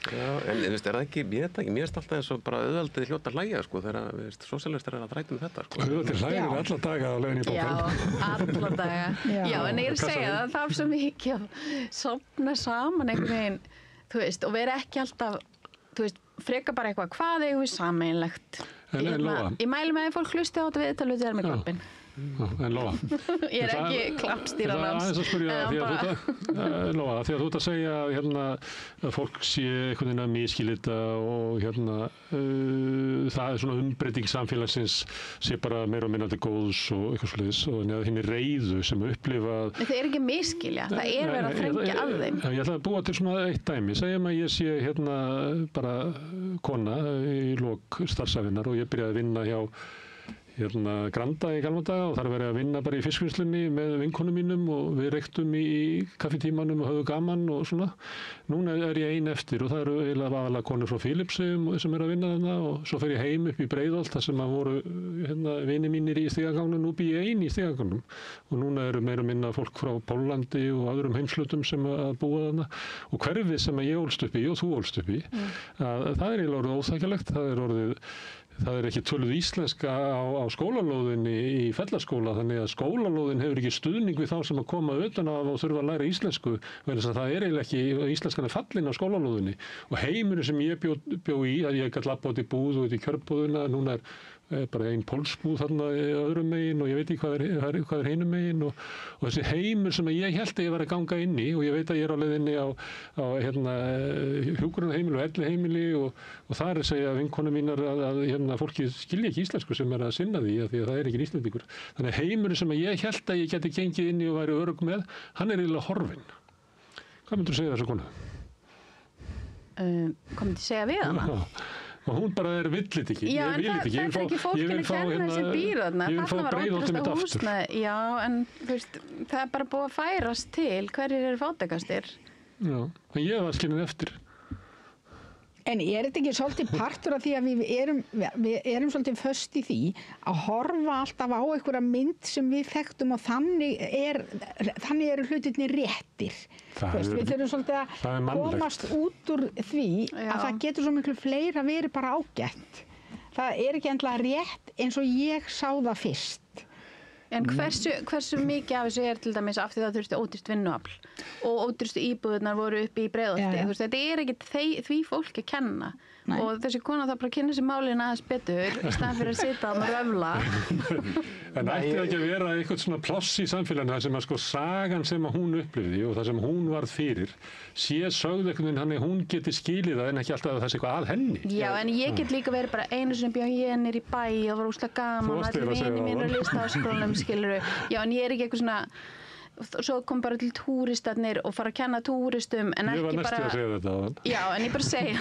Já, en er það ekki, mér finnst alltaf eins og bara auðvaldið hljóta að hlæja, sko, þegar sósíalistar að ræta þetta, sko. Auðvaldið hlæja alla daga á leiðinni í bókan. Já, alla daga. Já, en ég að segja það þarf svo mikið að sofna saman einhvern veginn, þú veist, og vera ekki alltaf, þú veist, freka bara eitthvað, hvað eigum við sameiginlegt? Ég mæli með að fólk hlusti á þetta viðtalið þegar með klappinn. En Lóa, ég ekki klappstýran hans. Það er að spyrja Lóa, því að þú ert að segja að fólk sé einhvern veginn að misskilja og það er svona umbreyting samfélagsins sé bara meira og minna til góðs og eitthvað svoleiðis og hinn reiðu sem upplifa. Það er ekki misskilja, það verið að þrengja að þeim. Ég ætla að búa til svona eitt dæmi. Segjum að ég sé bara kona í lok starfsævinnar og ég byrjaði að vinna hjá Granda í gamla daga og þar verið að vinna bara í fiskvinnslunni með vinkonum mínum og við reyktum í kaffitímanum og höfðu gaman og svona. Núna ég ein eftir og það eru eiginlega aðalega konur frá Filippsum sem að vinna þarna og svo fer ég heim upp í Breiðholt þar sem að voru vinir mínir í stigagangnum, nú bý ég ein í stigagangnum og núna eru meira og minna fólk frá Póllandi og öðrum heimslutum sem að búa þarna og hverfið sem að ég ólst upp í og þú ólst upp í, það eiginlega orðið óþægilegt, það er ekki töluð íslenska á skólalóðinni í Fellaskóla þannig að skólalóðin hefur ekki stuðning við þá sem að koma utan af og þurfa að læra íslensku vegna þess að það er eiginlega ekki íslenskan fallin á skólalóðinni og heimurinn sem ég bjó í að ég gat labba út í búð og út í kjörbúðina núna er bara ein pólsbúð þarna öðrum megin og ég veit ekki hvað er hinum megin og þessi heimur sem ég held að ég var að ganga inn í og ég veit að ég er á leiðinni á hjúkrunarheimili og elliheimili og þar segja vinkonur mínar að fólki skilja ekki íslensku sem að sinna því að það er ekki íslendingur. Þannig að heimurinn sem ég held að ég geti gengið inn í og væri örugg með, hann er eiginlega horfinn. Hvað myndir þú segja þessu konu? Hvað myndir þú segja við hana? Og hún bara villit ekki. Já, en þetta er ekki fólkinu að kenna þessi býr þarna. Ég vil fá Breiðholtið mitt aftur. Já, en það er bara búið að færast til hverjir eru fátækastir. Já, en ég var skilin eftir. En þetta ekki svolítið partur af því að við erum svolítið föst í því að horfa alltaf á einhverja mynd sem við þekktum og þannig eru hlutirnir réttir. Við þurfum svolítið að komast út úr því að það getur svo miklu fleira verið bara ágætt. Það er ekki endilega rétt eins og ég sá það fyrst. En hversu mikið af þessu til dæmis af því það þurfti ódýrt vinnuafl og ódýrstu íbúðurnar voru uppi í Breiðholti. Þetta er ekki því fólki að kenna. Nei. Og þessi kona það bara að kynna sér málin aðeins betur í staðan fyrir að sitja og röfla. En ætti það ekki að vera eitthvað svona pláss í samfélaginu þar sem að sagan sem að hún upplifði og það sem hún varð fyrir sé sögð einhvern veginn þannig að hún geti skilið það en ekki alltaf að það sé eitthvað að henni. Já, en ég get líka verið bara einu sinni bjó ég niður í bæ og var úslega gaman allir vinir mínir að listaháskólanum skilurðu. Já, en ég er ekki eitthvað svona svo kom bara til túristarnir og fara að kenna túristum en ekki bara... Ég var næstu að segja þetta á hann. Já, en ég bara segja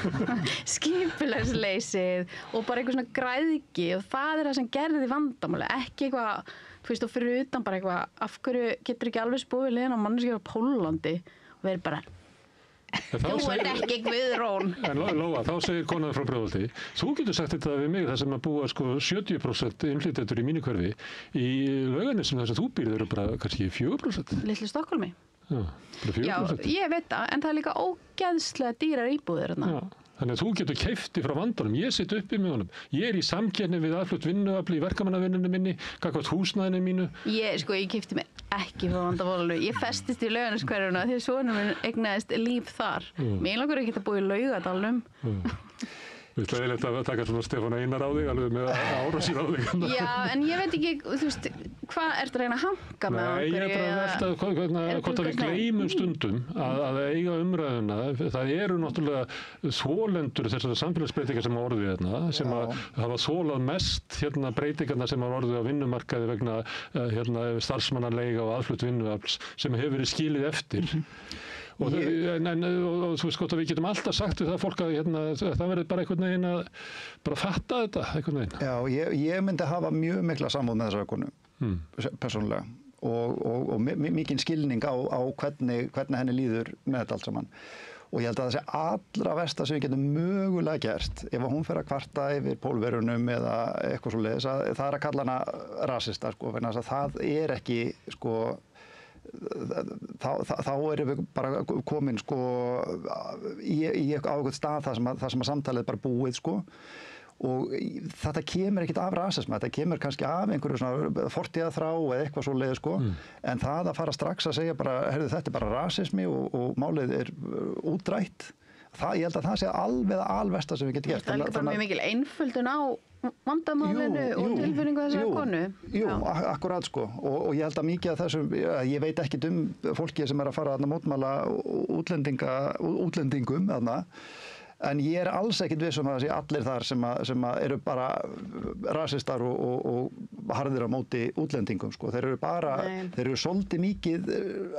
skipulagsleysið og bara eitthvað svona græðgi og það er það sem gerði vandamáli, ekki eitthvað, þú veist, og fyrir utan bara eitthvað, af hverju getur ekki alveg spúið liðan á manneskja á Póllandi og verið bara þú ert ekki Guðrún. En Lóa, þá segir konan frá Breiðholti, þú getur sagt þetta við mig þar sem að búa 70% innflytjendur í mínu hverfi í Laugarnesinu þar sem þú býrð eru bara kannski 4%. Litlu Stokkhólmi. Já, bara 4%. Já, ég veit það, en það er líka ógeðslega dýrar íbúðir þarna. Já. Þannig að þú getur keypt frá vandanum. Ég sitt uppi með honum. Ég er í samkeppni við aðflutt vinnuafl í verkamannavinnunni minni, gagnvart húsnæðinu mínu. Ég keypti mig ekki frá vandamálinu. Ég festist í Laugarneskverfinu því sonur minn eignaðist líf þar. Mér langar ekki að búa í Laugadalnum. Við ætlum að taka svona Stefán Einar á þig, alveg með árásir á þig. Já, en ég veit ekki, þú veist, hvað ertu að reyna að hanga með okkur? Nei, ég er bara að velta hvort að við gleymum stundum að eiga umræðuna. Það eru náttúrulega þolendur þessar samfélagsbreytingar sem orðið hérna, sem að hafa þolað mest breytingarna sem orðið á vinnumarkaði vegna starfsmannaleiga og aðflutt vinnuafls sem hefur verið skilið eftir. Og þú veist gott að við getum alltaf sagt við það fólk að það verður bara einhvern veginn að bara fatta þetta einhvern veginn. Já, ég myndi hafa mjög mikla samúð með þessari konu, persónulega, og mikinn skilning á hvernig henni líður með þetta allt saman. Og ég held að það sé allra versta sem við getum mögulega gert ef hún fer að kvarta yfir Pólverjunum eða eitthvað svoleiðis, það að kalla hana rasista, sko, vegna þess að það ekki, sko, þá erum við bara komin, sko, í einhvern stað þar sem að samtalið er bara búið, sko. Og þetta kemur ekkert af rasisma, þetta kemur kannski af einhverju svona fortíðarþrá eða eitthvað svoleiðis, sko. En það að fara strax að segja bara, heyrðu, þetta er bara rasismi og málið er útrætt, ég held að það sé alveg alversta sem við getum gert. Það er líka bara mjög mikil einföldun á vandamálinu og tilfinningu þessari konu. Jú, akkurat, sko. Og ég held að mikið af þessum, ég veit ekkert fólki sem er að fara að mótmæla útlendingum þarna. En ég er alls ekkert viss að það sé allir þar sem eru bara rasistar og harðir á móti útlendingum, sko. Þeir eru svolítið mikið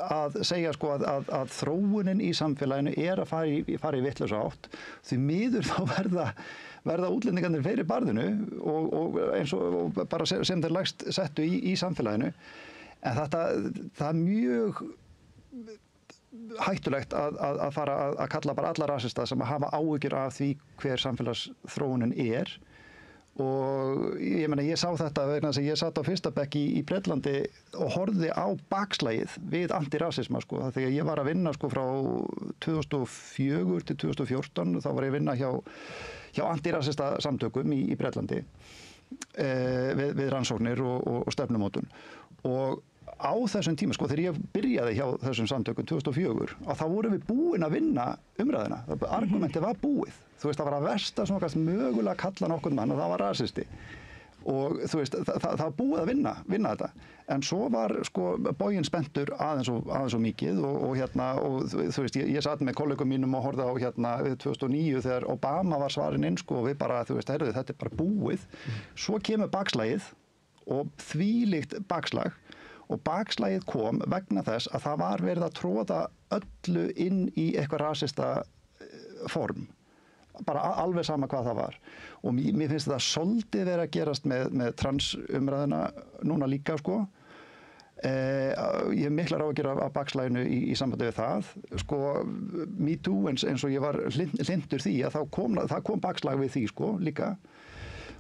að segja, sko, að þróunin í samfélaginu er að fara í vitlausa átt. Því miður þá verða útlendingarnir fyrir barðinu og eins og bara sem þeir lægst settu í samfélaginu. En það er mjög hættulegt að fara að kalla bara alla rasista sem að hafa áhyggjur af því hver samfélagsþróunin er. Og ég sá þetta vegna þess að ég satt á fyrsta bekk í Bretlandi og horfði á bakslagið við antirasisma, sko. Þegar ég var að vinna, sko, frá 2004 til 2014, þá var ég að vinna hjá antirasista samtökum í Bretlandi við rannsóknir og stefnumótun. Og á þessum tíma, sko, þegar ég byrjaði hjá þessum samtökum 2004, þá vorum við búin að vinna umræðina. Argumentið var búið. Þú veist, það var að versta sem okkar mögulega kalla nokkurn mann og það var rasisti. Og þú veist, það var búið að vinna þetta. En svo var, sko, boginn spenntur aðeins og mikið og þú veist, ég satt með kollegum mínum og horfði á við 2009 þegar Obama var svarinn inn, sko, og við bara, þú veist, heyrðu, þetta er bara búið. Svo kemur bakslagið og þvílíkt bakslag. Og bakslagið kom vegna þess að það var verið að tróða öllu inn í eitthvað rasista form. Bara alveg sama hvað það var. Og mér finnst þetta svolítið verið að gerast með transumræðuna núna líka, sko. Ég hef miklar áhyggjur af bakslaginu í sambandi við það. Sko, Me Too, eins og ég var hlynntur því, að það kom bakslag við því, sko, líka.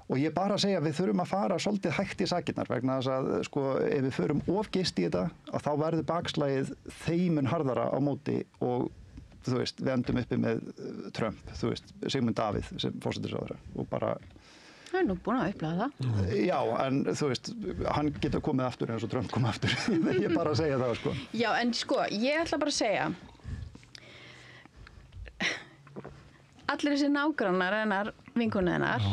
Og ég bara að segja að við þurfum að fara svolítið hægt í sakirnar vegna þess að, sko, ef við förum of geyst í þetta, að þá verður bakslagið þeimun harðara á móti og, þú veist, við endum uppi með Trump, þú veist, Sigmund Davíð sem forsætisráðherra og bara... Það er nú búin að upplæða það. Já, en þú veist, hann getur komið aftur eins og Trump kom aftur. Ég bara að segja það, sko. Já, en sko, ég ætla bara að segja allir þessi nágrannar hennar, vinkonur hennar,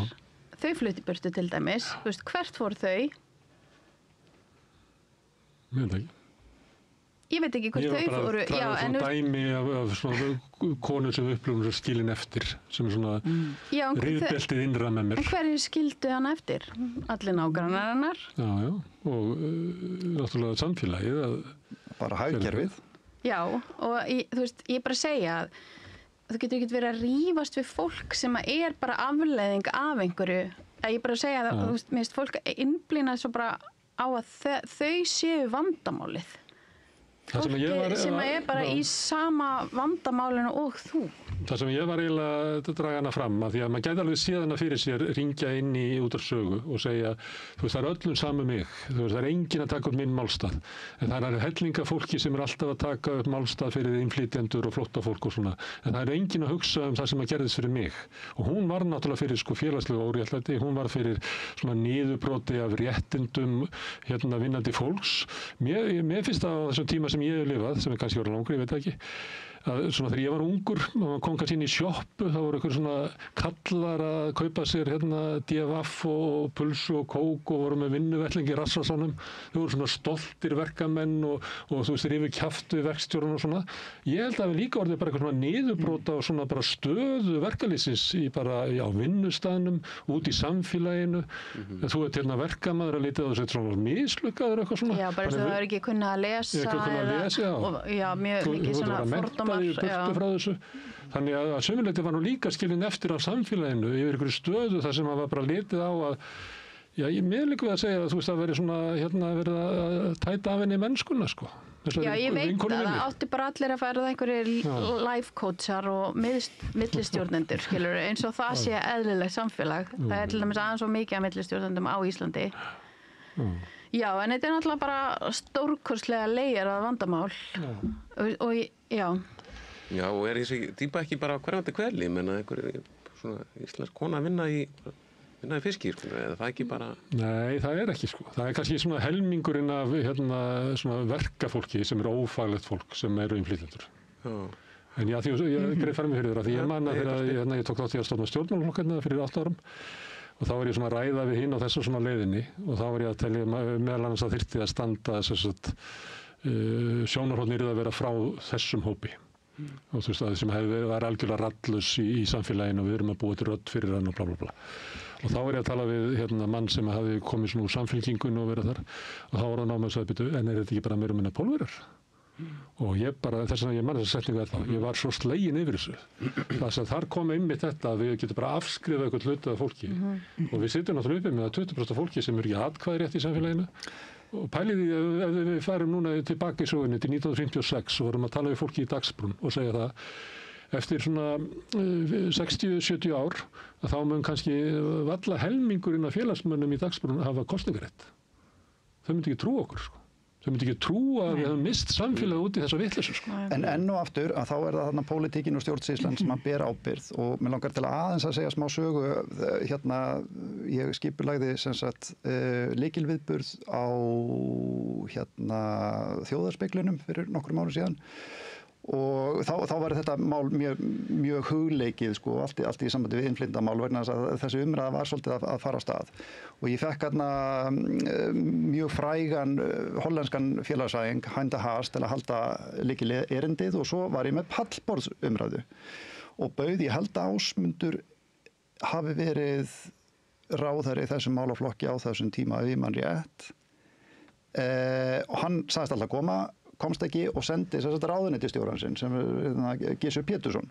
þau flutti burtu til dæmis, þú veist, hvert fór þau? Ég veit ekki. Ég veit ekki hvert þau fóru. Ég var bara að draga svona dæmi af svona konur sem upplifum svo skilin eftir, sem er svona riðbeltið innra með mér. En hverju skildu hann eftir? Allir nágrannar hennar? Já, og náttúrulega samfélagið. Bara hagkerfið. Já, og þú veist, ég bara segja að þú getur ekki verið að rífast við fólk sem er bara afleiðing af einhverju. Ég bara segja að þú veist, mér finnst fólk innblýna svo bara á að þau séu vandamálið. Fólki sem er bara í sama vandamálinu og þú. Það sem ég var eiginlega að draga hana fram, að því að maður gæti alveg séð hana fyrir sér ringja inn í útvarpssögu og segja, þú veist, það er öllum sama mig, þú veist, það er enginn að taka upp minn málstað, en það er hellinga fólki sem er alltaf að taka upp málstað fyrir innflytjendur og flóttafólk og svona, en það er enginn að hugsa það sem að gerðist fyrir mig. Og hún var náttúrulega fyrir, sko, félagslegu óréttlæti, hún var fyrir svona niðurbroti af réttindum vinnandi fólks. Mér finnst það á þessum tíma sem ég hef lifað, sem er kannski orðið langur, ég veit ekki, að svona þegar ég var ungur og kom kannski inn í sjoppu, þá voru einhver svona kallar að kaupa sér DFF og pulsu og kók og voru með vinnuvettlingi rassasánum. Þau voru svona stoltir verkamenn og þú veist, þeir yfir kjaftu við verkstjórun og svona. Ég held að við líka orðið bara eitthvað svona niðurbrota og svona bara stöðu verkalýsins í bara á vinnustæðnum, út í samfélaginu. Þú ert verkamaður að lítið á þessu svona mislukkaður eitthvað svona. Já, bara þess að það er ekki kunnað að lesa. Já, mjög mikið svona fordóma í burtu frá þessu. Þannig að sömuleyti var nú líka skilin eftir af samfélaginu yfir einhverju stöðu þar sem var bara litið á að, já, ég meðlíku við að segja að þú veist að veri svona, verið að tæta af henni mennskuna, sko. Já, ég veit það átti bara allir að færa einhverjir life coachar og millistjórnendur, skilur, eins og það sé eðlilegt samfélag. Það til dæmis aðeins svo mikið af millistjórnendum á Íslandi. Já, en þetta náttúrulega bara stórkostlega leigjarað vandamál. Og já. Já, og þessi dýpa ekki bara hverjandi kvelli, menna einhver svona íslensk kona að vinna í fiskir, eða það ekki bara... Nei, það ekki, sko. Það kannski svona helmingurinn af svona verkafólki sem ófaglegt fólk sem innflytjendur. En já, því ég greið fram fyrir því ég man að þegar ég tók þátt í að stofna stjórnmálaflokk fyrir 8 árum og þá var ég svona að ræða við hinn á þessu svona leiðinni og þá var ég að telja meðal annars að þyrfti að standa sjónarhorn yrði að vera frá þessum hópi. Og þú veist að sem var algjörlega rallus í samfélaginu og við erum að búa til rödd fyrir hann og bla bla bla. Og þá var ég að tala við mann sem hafði komið svona úr samfélkingunni og verið þar og þá var hann á mig og sagði, byrju, en þetta ekki bara meira minna pólverjar? Og ég bara, þess að ég man þessa setningu þá, ég var svo slegin yfir þessu. Þess að þar kom einmitt þetta að við getum bara afskrifað eitthvað hluti af fólki. Og við sitjum náttúrulega uppi með að 20% af fólki sem ekki atkvæðisrétt í samfélaginu. Og pælið því ef við farum núna tilbaka í sögunni til 1956 og vorum að tala við fólki í Dagsbrún og segja það eftir svona 60-70 ár að þá mun kannski valla helmingurinn af félagsmönnum í Dagsbrún hafa kosningarétt. Þau myndi ekki trúa okkur, sko. Þau myndi ekki trúa að við hefum mist samfélag út í þessa vitleysu, sko. En enn og aftur að þá það þarna pólitíkin og stjórnsýslan sem að ber ábyrgð og mér langar til aðeins að segja smá sögu ég skipulagði sem sagt lykilviðburð á þjóðarspeglinum fyrir nokkrum árum síðan og þá var þetta mál mjög hugleikið, sko, allt í sambandi við innflytjendamál vegna þess að þessi umræða var svolítið að fara á stað og ég fekk mjög frægan hollenskan félagsfræðing Hein de Haas til að halda lykilerinndið og svo var ég með pallborðsumræðu og bauð ég held að Ásmundur hafi verið ráðherra í þessum málaflokki á þessum tíma ef ég man rétt og hann sagðist alltaf koma komst ekki og sendi ráðuneytisstjórann sinn sem Gissur Pétursson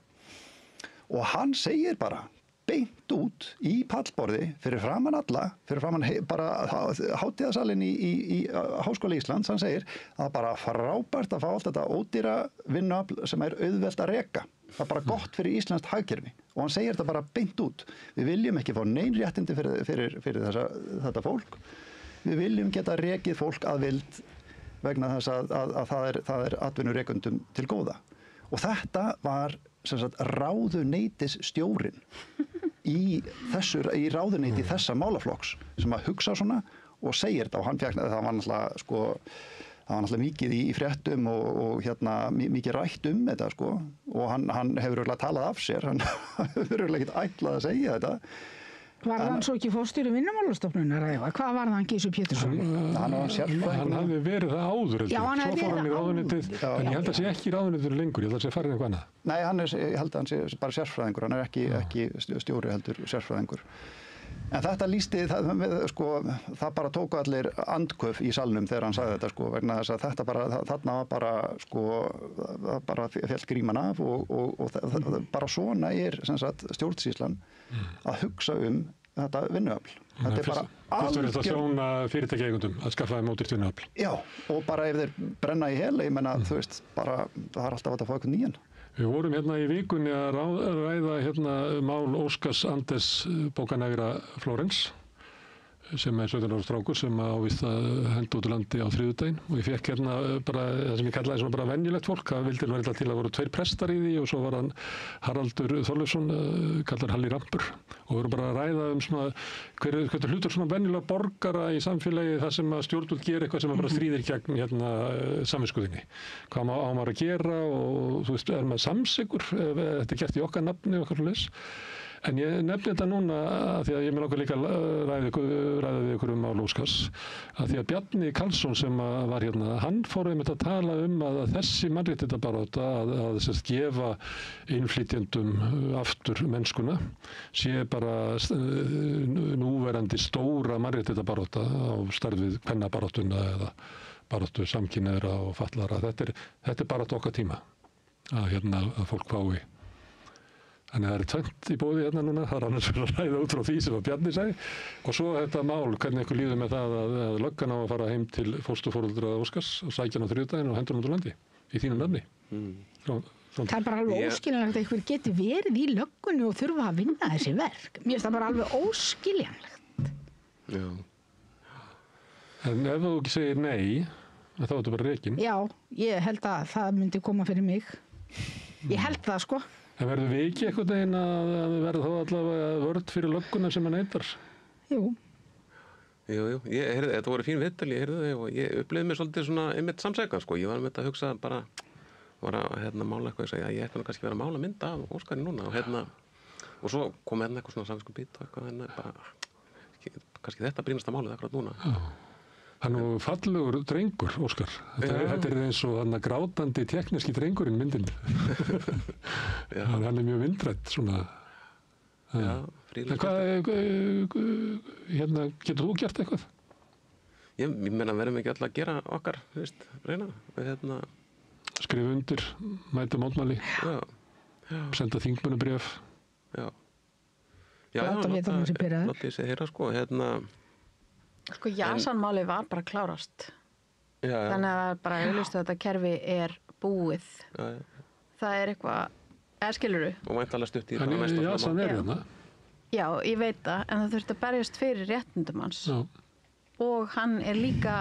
og hann segir bara beint út í pallborði fyrir framan alla, fyrir framan bara hátíðasalinn í Háskóla Íslands, hann segir að bara frábært að fá allt þetta ódýra vinnuafl sem auðvelt að reka það bara gott fyrir íslenskt hagkerfi og hann segir þetta bara beint út við viljum ekki fá nein réttindi fyrir þetta fólk við viljum geta rekið fólk að vild vegna þess að það er atvinnurekendum til góða. Og þetta var sem sagt ráðuneytisstjórinn í ráðuneyti þessa málaflokks sem að hugsa svona og segir þetta og hann fekk það var náttúrulega mikið í fréttum og mikið rætt þetta sko og hann hefur örugglega talað af sér, hann hefur örugglega ekkert ætlað að segja þetta. Var hann svo ekki forstjóri Vinnumálastofnunar eða hvað var það hann Gissur Pétursson? Hann hafði verið það áður svo fór hann í ráðuneytið en ég held að sé ekki í ráðuneytið lengur, ég held að sé farið eitthvað annað. Nei, ég held að hann sé bara sérfræðingur, hann er ekki stjóri heldur sérfræðingur. En þetta lýsti, það bara tóku allir andköf í salnum þegar hann sagði þetta sko, vegna þess að þetta bara, þarna var bara sko, bara féll gríman af og bara svona sem sagt stjórnsýslan að hugsa þetta vinnuafl. Þetta bara algjör... Þetta er þjóna fyrirtækjaeigundum að skaffa þeim ódýrt vinnuafl. Já, og bara ef þeir brenna í hel, ég menna, þú veist, bara það er alltaf að fá eitthvað nýjan. Við vorum í vikunni að ræða mál Óskars Anders bókanægra Flórens sem 17 ára strákur sem ávist að henda út úr landi á þriðjudaginn og ég fekk bara það sem ég kallaði svona bara venjulegt fólk, það vildi verða til að voru 2 prestar í því og svo var hann Haraldur Þorleifsson, kallar Halli Rampur og við vorum bara að ræða svona hver hlutur svona venjulega borgara í samfélagi þar sem að stjórnvöld gera eitthvað sem bara stríðir gegn samviskuðinni. Hvað á maður að gera og þú veist, maður samsigur ef þetta gert í okkar nafni okkar hlutis. En ég nefni þetta núna að því að ég með langar líka ræða við ykkur mál Óskars að því að Bjarni Karlsson sem var hann fór einmitt að tala að þessi mannréttindabarátta að gefa innflytjendum aftur mennskuna sé bara núverandi stóra mannréttindabarátta á starf við kvennabaráttuna eða baráttu samkynhneigðra og fatlaðra. Þetta er barátta okkar tíma. að fólk fái. Þannig að það tvennt í bóði hérna núna, það annars verið að ræða út frá því sem Bjarni sagði. Og svo þetta mál, hvernig ykkur líður með það að löggan á að fara heim til fósturforeldra Óskars og sækja hann á þriðjudaginn og hendur hann út úr landi í þínu nafni. Það er bara alveg óskiljanlegt að ykkur geti verið í löggunni og þurfa að vinna þessi verk. Mér finnst það bara alveg óskiljanlegt. Já. En ef þú ekki segir nei, þá er þetta bara rekin. Já, ég held að það myndi koma fyrir mig. Ég held það, sko. En verður við ekki einhvern veginn að verða þá allavega vörð fyrir lögguna sem að neitar? Jú. Jú. Þetta voru fín viðtal, ég heyrði þau og ég upplifði mig svolítið svona einmitt samsækan, sko. Ég var með þetta að hugsa bara, var að mála eitthvað, ég sagði, ég ætti nú kannski verið að mála mynd af Óskari núna og svo kom eitthvað svona samvisku bít og eitthvað, bara, kannski þetta brýnasta málið akkurat núna. Já. Hann er fallegur drengur, Óskar. Þetta er eins og hann grátandi tekníski drengurinn myndin. Hann er mjög vindrætt, svona. Já, frílega. En getur þú gert eitthvað? Ég meina, verðum ekki alltaf að gera okkar, reyna. Skrifa undir, mæta mótmæli. Já. Senda þingmannabréf. Já. Láta ég sig heyra, sko, Sko, Jason-málið var bara klárast. Þannig að það er bara augljóst að þetta kerfi er búið. Það er eitthvað, eða skilurðu? Og væntanlega stutt í það næsta fram. Jason er hérna. Já, ég veit það, en það þurfti að berjast fyrir réttindum hans. Já. Og hann er líka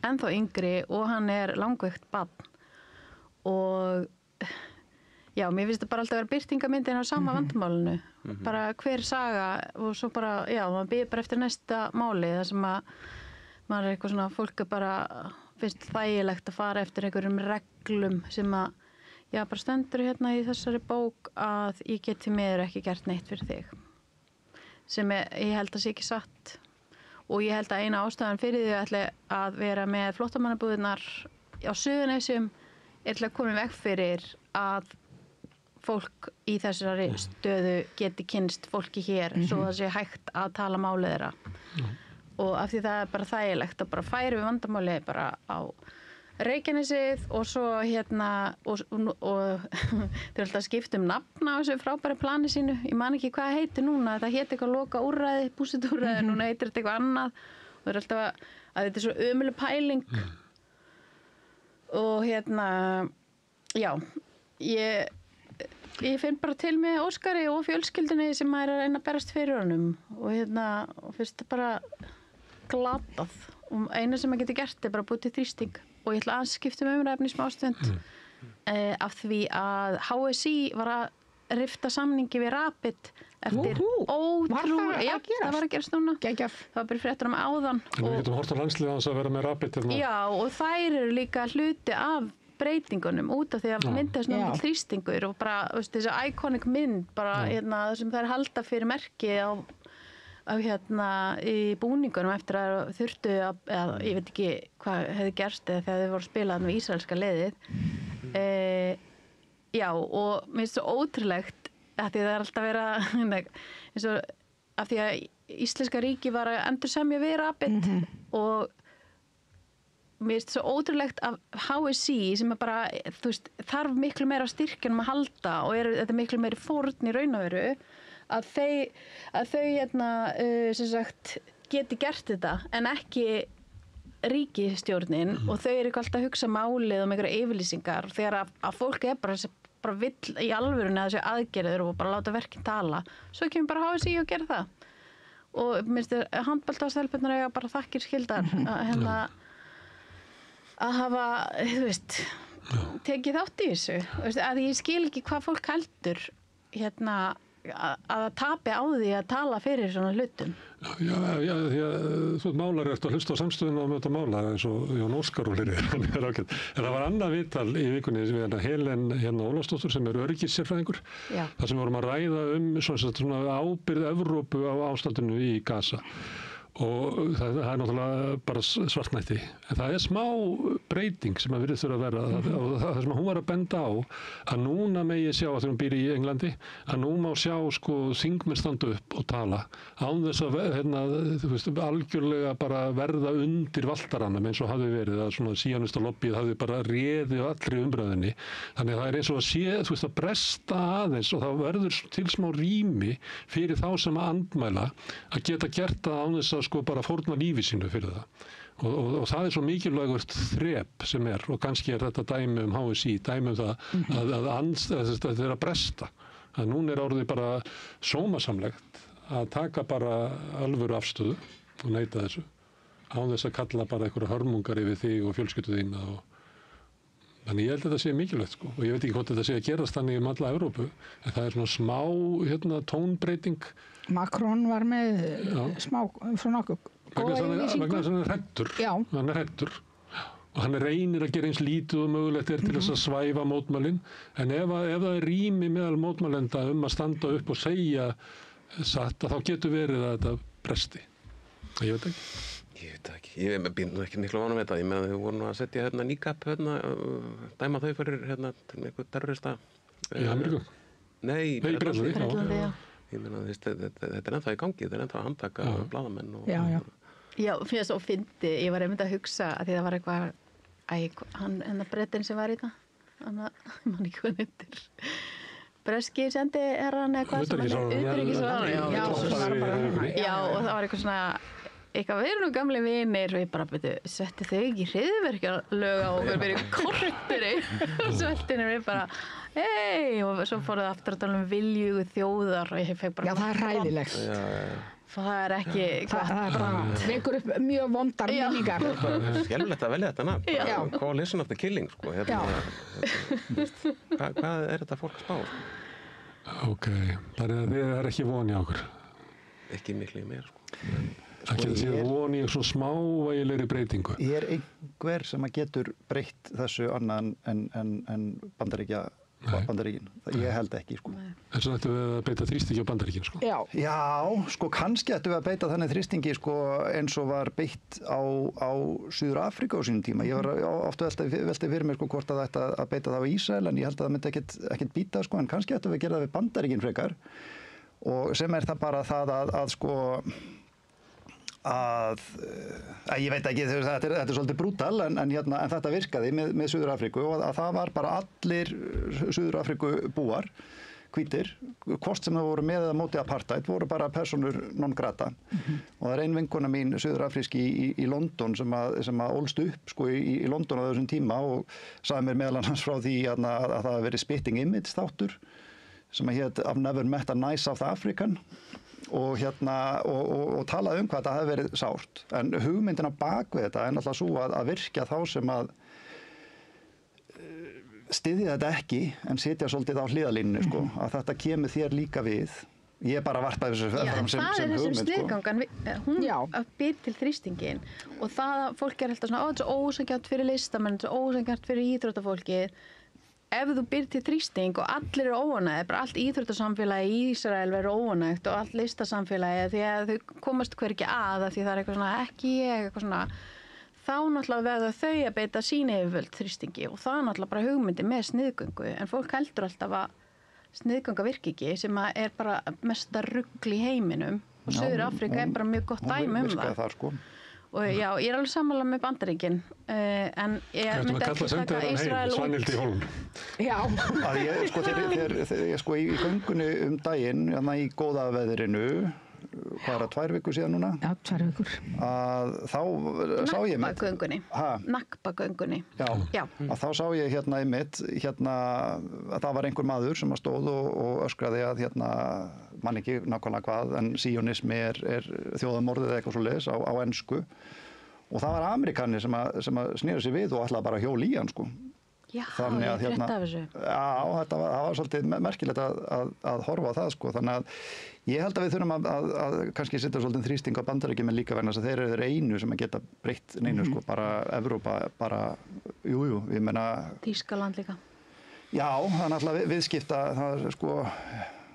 ennþá yngri og hann er langveikt barn. Og já, mér finnst það bara alltaf að vera birtingamyndin á sama vandamálinu. Bara hver saga og svo bara, já, maður býður bara eftir næsta máli þar sem að maður er eitthvað svona, fólk er bara finnst þægilegt að fara eftir einhverjum reglum sem að, já, bara stendur hérna í þessari bók að ég geti meður ekki gert neitt fyrir þig. Sem ég held að sé ekki satt. Og ég held að eina ástæðan fyrir því ætli að vera með flóttamannabúðirnar á Suðurnesjum er til að koma í veg fyrir að fólk í þessari stöðu geti kynnst fólki hér svo það sé hægt að tala málið þeirra. Og af því það er bara þægilegt að bara færi við vandamáli bara á Reykjanesið og svo og þeir alltaf skipta nafn á þessu frábæra plani sínu. Ég man ekki hvað heitir núna, það heitir eitthvað loka úrræði, búsetúrræði, núna heitir þetta eitthvað annað og þeir alltaf að þetta er svo ömuleg pæling. Og já, ég finn bara til með Óskari og fjölskyldunni sem er að reyna að berast fyrir honum og og finnst það bara glatað og eina sem maður getur gert er bara búið til þrýsting og ég ætla að skipta umræfni í smástund af því að HSI var að rifta samningi við Rapid eftir ótrúlega, það var að gerast núna. Það var bara fréttur áðan. En við getum hort á landslið að vera með Rapid hérna. Já, og þær eru líka hluti af breytingunum út af því að mynda svona þrýstingur og bara, þessi iconic mynd bara, það sem þær halda fyrir merki á í búningunum eftir að þurftu að, ég veit ekki hvað hefði gerst eða þegar þau voru spilað með ísraelska liðið. Já, og mér finnst svo ótrúlegt að því það er alltaf verið eins og af því að Íslenska ríki var að endursemja við Rapid og mér finnst svo ótrúlegt af HSI sem er bara, þarf miklu meira styrkjunum að halda og þetta miklu meiri fórn í raun og veru að þau sem sagt geti gert þetta en ekki ríkisstjórnin og þau eru eitthvað alltaf að hugsa málið um einhverja yfirlýsingar þegar að fólk er bara vill í alvörunni að þessu aðgerðir og bara láta verkin tala svo kemur bara HSI og gera það og minnst handboltastelpunnar eiga bara þakkir skildar að hafa, tekið þátt í þessu að ég skil ekki hvað fólk heldur að tapi á því að tala fyrir svona hlutum. Já, því að þú málar eftir að hlusta á samstöðuna og möta mála eins og Jón Óskar og hlýri. En það var annað viðtal í vikunni sem við Helen Ólafsdóttur sem er öryggissérfræðingur. Það sem vorum að ræða svona ábyrgð Evrópu á ástandinu í Gaza. og það er náttúrulega bara svartnætti, en það er smá breyting sem að virðist þurfa að vera og það sem hún var að benda á að núna megi sjá, þegar hún býr í Englandi, að nú má sjá sko þingmenn standa upp og tala án þess að þú veist, algjörlega bara verða undir valdaranum eins og hafði verið, að svona síanista lobbyið hafði bara réði á allri umræðinni, þannig að það er eins og að sé, þú veist, að bresta aðeins og það verður til smá rými fyrir þá sem að andmæla að geta gert það án þess að sko bara fórna lífi sínu fyrir það. Og það er svo mikilvægurt þrep sem og kannski þetta dæmi HSI, dæmi það að þetta er að bresta. Að núna orðið bara sómasamlegt að taka bara alvöru afstöðu og neita þessu, án þess að kalla bara einhverja hörmungar yfir þig og fjölskyldu þína. Þannig ég held að þetta sé mikilvægt sko, og ég veit ekki hvort þetta sé að gerast þannig alla Evrópu, en það er svona smá tónbreyting. Macron var með smá svona góða yfirlýsingu. Vegna þess að hann hræddur. Já. Hann hræddur. Og hann reynir að gera eins lítið og mögulegt til þess að svæfa mótmælin, en ef það er rými meðal mótmælenda að standa upp og segja satt, þá getur verið að þetta bresti. Ég veit ekki. Ég veit ekki. Ég býr ekki miklu vana með þetta. Ég meina þau voru að setja níkap, dæma þau fyrir einhver terrorista. Í Ameríku? Nei, í Bretlandi, já. Ég meina þetta er ennþá í gangi, þetta er ennþá að handtaka blaðamenn og... Já, fyrir þess að fyndi, ég var einmitt að hugsa að því það var hann Bretinn sem var í það, hann man ekki hvað nefndir, breski sendi herran eða hvað sem hann utanríkisráðherra. Já, og það var eitthvað svona, við erum nú gamli vinir og ég bara setti þau ekki hryðjuverkalög á okkur fyrir korteri og svettinu við bara og svo fór það aftur að tala viljugu þjóðar og ég fekk bara... Já, það er hræðilegt. Það er ekki... Það er bara, vekur upp mjög vondar minningar. Skelfilegt að velja þetta nafn. Coalition of the Killing, sko. Hvað er þetta fólk að spá? Ok, það er ekki von í okkur. Ekki miklu meir, sko. Það getur síðan von í svona smávægilegri breytingu. Er einhver sem að getur breytt þessu annað en Bandaríkja? Bandaríkin. Ég held ekki, sko. En svo ættum við að beita þrýstingi á Bandaríkin, sko. Já, sko, kannski ættum við að beita þannig þrýstingi, sko, eins og var beitt á Suður Afríku á sínum tíma. Ég var ofta velti fyrir mér, sko, hvort að þetta að beita það á Ísrael, en ég held að það myndi ekkert býta, sko, en kannski ættum við að gera það við Bandaríkin frekar. Og sem það bara það að sko, ég veit ekki, þetta er svolítið brútal en þetta virkaði með Suður Afríku og að það var bara allir Suður Afríku búar, hvítir, hvort sem það voru með eða móti apartheid, voru bara personur non grata. Og það er ein vinkona mín Suður Afríski í London sem að ólst upp sko, í London á þessum tíma og sagði mér meðal annars frá því að það hafi verið Spitting Image þáttur sem að hét I've never met a nice South African og talaði hvað þetta hefði verið sárt. En hugmyndina bak við þetta er náttúrulega svo að virkja þá sem að styðja þetta ekki en sitja svolítið á hliðalínunni, sko, að þetta kemur þér líka við. Ég bara varpaði þessu fram sem hugmynd, sko. Það er þessum sniðgangan, hún býr til þrýstingin og það að fólk er alltaf svona, þetta er svo ósanngjarnt fyrir listamenn, þetta er svo ósanngjarnt fyrir íþróttafólkið. Ef þú býr til þrýsting og allir eru óánægðir, bara allt íþróttasamfélagi í Ísrael verður óánægt og allt listasamfélagi því að þau komast hvergi að því það er eitthvað svona ekki ég, eitthvað svona, þá náttúrulega verða þau að beita sín yfirvöld þrýstingi og það er náttúrulega bara hugmyndi með sniðgöngu en fólk heldur alltaf að sniðganga virki ekki sem að er bara mesta rugl í heiminum og Suður Afríka er bara mjög gott dæmi það. Þar, sko. Og já, ég er alveg sammála með Bandaríkin en ég myndi ekki taka Ísrael út. Svanhildi í Hólm. Já. Sko í göngunni daginn, í góða veðrinu, hvað er það, 2 vikur síðan núna? Já, 2 vikur. Þá sá ég Nakba-göngunni. Já. Þá sá ég einmitt, að það var einhver maður sem stóð og öskraði að man ekki nákvæmlega hvað, en sionismi er þjóðamorðið eða eitthvað svoleiðis á ensku. Og það var Amerikani sem að sneri sig við og ætlaði bara að hjóla í hann, sko. Já, ég frétta af þessu. Já, það var svolítið merkilegt að horfa á það, sko. Þannig að ég held að við þurfum að kannski setja svolítið þrýsting á Bandaríkjum en líka vegna þess að þeir eru einu sem að geta breytt neinu, sko. Bara Evrópa, jú, ég meina... Þýskaland líka. Já, það er náttúrulega viðskipta, það er sko...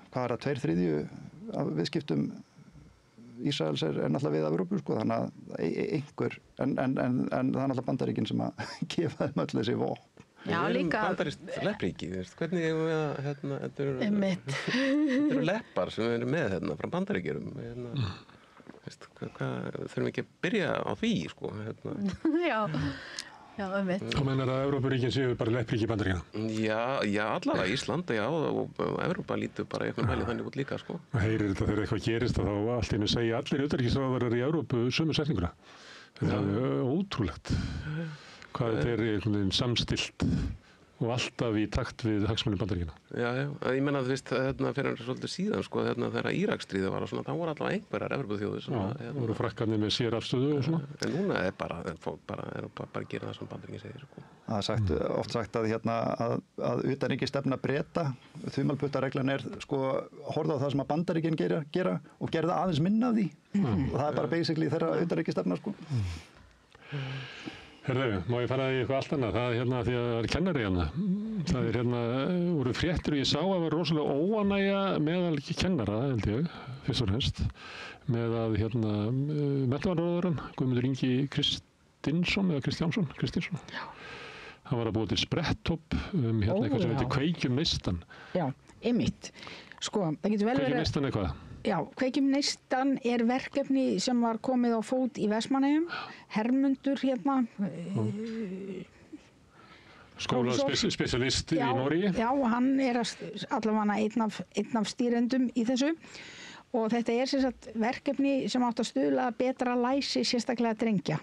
Hvað er það, 2/3 af viðskiptum Ísraels náttúrulega við Evrópu, sko, þannig að einhver, en það náttúrulega Bandaríkin sem að gefa þeim öll þessi vopn. Já, líka. Bandarískt leppríki, hvernig eigum við að, þetta eru leppar sem við erum með frá Bandaríkjurum, þurfum ekki að byrja á því, sko, Já, Þú meinar að Evrópuríkin séu bara leppríki Bandaríkjanna? Já, allavega Ísland, já, og Evrópa lítur bara eitthvað mæli þannig út líka, sko. Það heyrir þetta þegar eitthvað gerist og þá allt í einu segja allir utanríkisráðherrar í Evrópu sömu setninguna. Þetta er ótrúlegt. Hvað þetta er einhvern veginn samstillt og alltaf í takt við hagsmuni Bandaríkjanna. Já, ég menna að fyrir svolítið síðan, sko, þegar Íraksstríðið var og svona, þá voru allavega einhverjar Evrópuþjóðir sem voru frakkarnir með sérafstöðu og svona. En núna er fólk bara að gera það sem Bandaríkin segir, sko. Það er oft sagt að að utanríkisstefna Breta, þumalputtareglan sko, horfðu á það sem að Bandaríkin gera og gerða aðeins minna af því. Og það er bara basically þeirra utanríkisstefna, sko. Herðu, má ég fara í eitthvað allt annað? Það er því að það er kennari Það er voru fréttir og ég sá að það var rosalega óánægja meðal kennara, held ég, fyrst og fremst, með að menntamálaráðherrann, Guðmundur Ingi Kristinsson, Já. Hann var að búa til spretthopp eitthvað sem heitir Kveikjum neistan. Já, einmitt. Sko, það getur vel verið... Kveikjum neistan eitthvað? Já, Kveikjum neistan er verkefni sem var komið á fót í Vestmannaeyjum. Hermundur skólaspesialist í Noregi. Já, hann er allavega einn af stýrendum í þessu. Og þetta er sem sagt verkefni sem átt að stuðla betra læsi sérstaklega drengja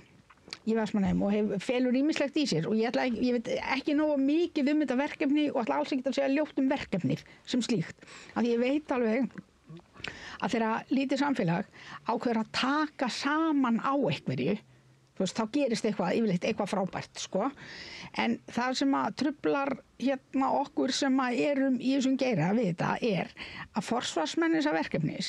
í Vestmannaeyjum og felur ýmislegt í sér. Og ég veit ekki nógu mikið þetta verkefni og ætla alls ekki að segja ljótt verkefnið sem slíkt. Af því ég veit alveg að þegar lítið samfélag ákveður að taka saman á einhverju, þá gerist yfirleitt eitthvað frábært, sko. En það sem að truflar okkur sem að erum í þessum geira við þetta er að forsvarsmenn þessa verkefnis,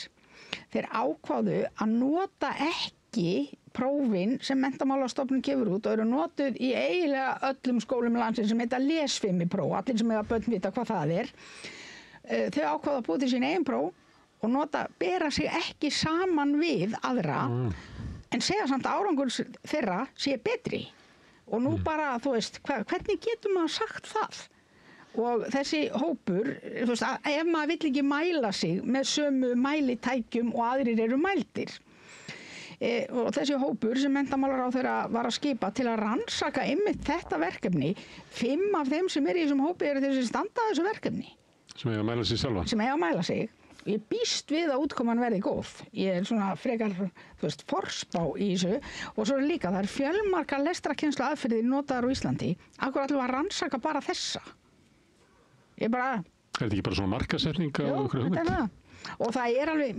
þeir ákváðu að nota ekki prófin sem Menntamálastofnun gefur út og eru notuð í eiginlega öllum skólum í landsins sem heita lesfimipróf, allir sem eiga börn vita hvað það er. Þau ákváðu að búa til sín eigin próf og bera sig ekki saman við aðra, en segja samt að árangur þeirra sé betri. Og nú bara, hvernig getur maður sagt það? Og þessi hópur, ef maður vill ekki mæla sig með sömu mælitækjum og aðrir eru mældir. Og þessi hópur sem menntamálaráðherra var að skipa til að rannsaka einmitt þetta verkefni, 5 af þeim sem í þessum hópi eru þeir sem standa þessu verkefni. Sem eiga að mæla sig sjálfa? Sem eiga að mæla sig. Ég býst við að útkoman verði góð. Ég er svona frekar, forspá í þessu. Og svo líka, það fjölmargar lestrarkennslu aðferðir notaðar á Íslandi. Akkur ætlum við að rannsaka bara þessa. Er þetta ekki bara svona markasetning á ykkur hugmynd? Já, þetta er það. Og það er alveg,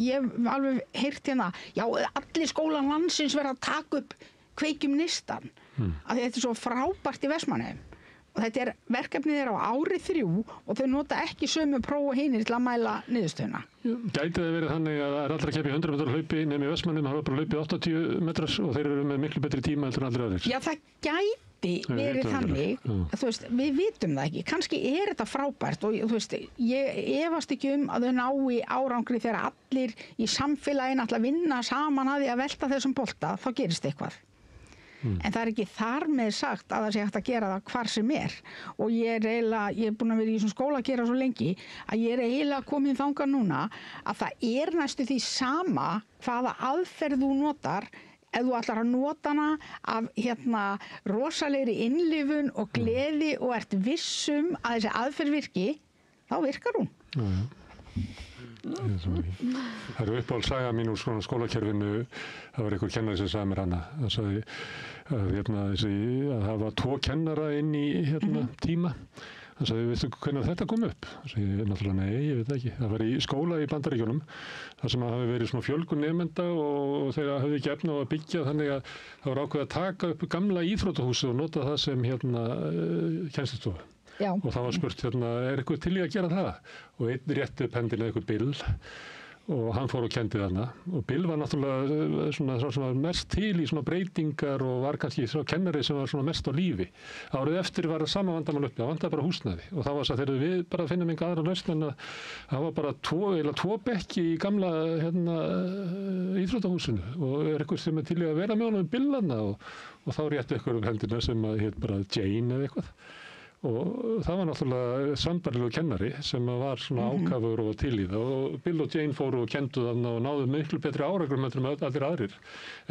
ég hef alveg heyrt já, allir skólan landsins verða að taka upp Kveikjum neistan. Að þetta er svo frábært í Vestmannaeyjum. Og þetta verkefnið er á ári 3 og þau nota ekki sömu próf og hinir til að mæla niðurstöðuna. Gæti það verið þannig að það er allra að keppa í 100 metrar hlaupi nefnir í Vestmannaeyjum hafa bara hlaupið 80 metrar og þeir eru með miklu betri tíma heldur en allir aðrir? Já, það gæti verið þannig. Við vitum það ekki. Kannski er þetta frábært og ég efast ekki að þau nái árangri þegar allir í samfélaginu ætla að vinna saman að því að velta þessum bolta, þá gerist eitthvað. En það er ekki þar með sagt að það sé hægt að gera það hvar sem er. Og ég er búin að vera í þessum skóla að gera svo lengi að ég er eiginlega komin þangað núna að það er næstu því sama hvaða aðferð þú notar ef þú ætlar að nota hana af rosalegri innlifun og gleði og ert vissum að þessi aðferð virki, þá virkar hún. Það eru uppáhaldssaga mín úr skólakerfinu. Það var einhver kennari sem sagði mér hana. Það sagði að hafa 2 kennara inn í tíma. Hann sagði, veistu hvernig þetta kom upp? Það sagði, náttúrulega nei, ég veit ekki. Það var í skóla í Bandaríkjunum, þar sem hafi verið svona fjölgun nemenda og þeir hafði ekki efni á að byggja, þannig að það var ákveðið að taka upp gamla íþróttahúsið og nota það sem kennslustofu. Og það var spurt, er eitthvað til í að gera það? Og einn rétti upp hendina eitthvað bill og hann fór og kendi þarna og Bill var náttúrulega svona sem var mest til í svona breytingar og var kannski svona kennari sem var svona mest á lífi. Árið eftir var það sama vandamál uppi, það vantaði bara húsnæði og það var svo þegar við bara finnum einhver aðra lausn en að það var bara tvo bekki í gamla íþróttahúsinu og eitthvað sem til í að vera með honum Bill þarna og þá rétti eitthvað um hendina sem að heit bara Jane eða eitthvað. Og það var náttúrulega sambærilegur kennari sem var svona ákafur og til í það og Bill og Jane fóru og kendu þarna og náðu miklu betri árangrum en allir aðrir.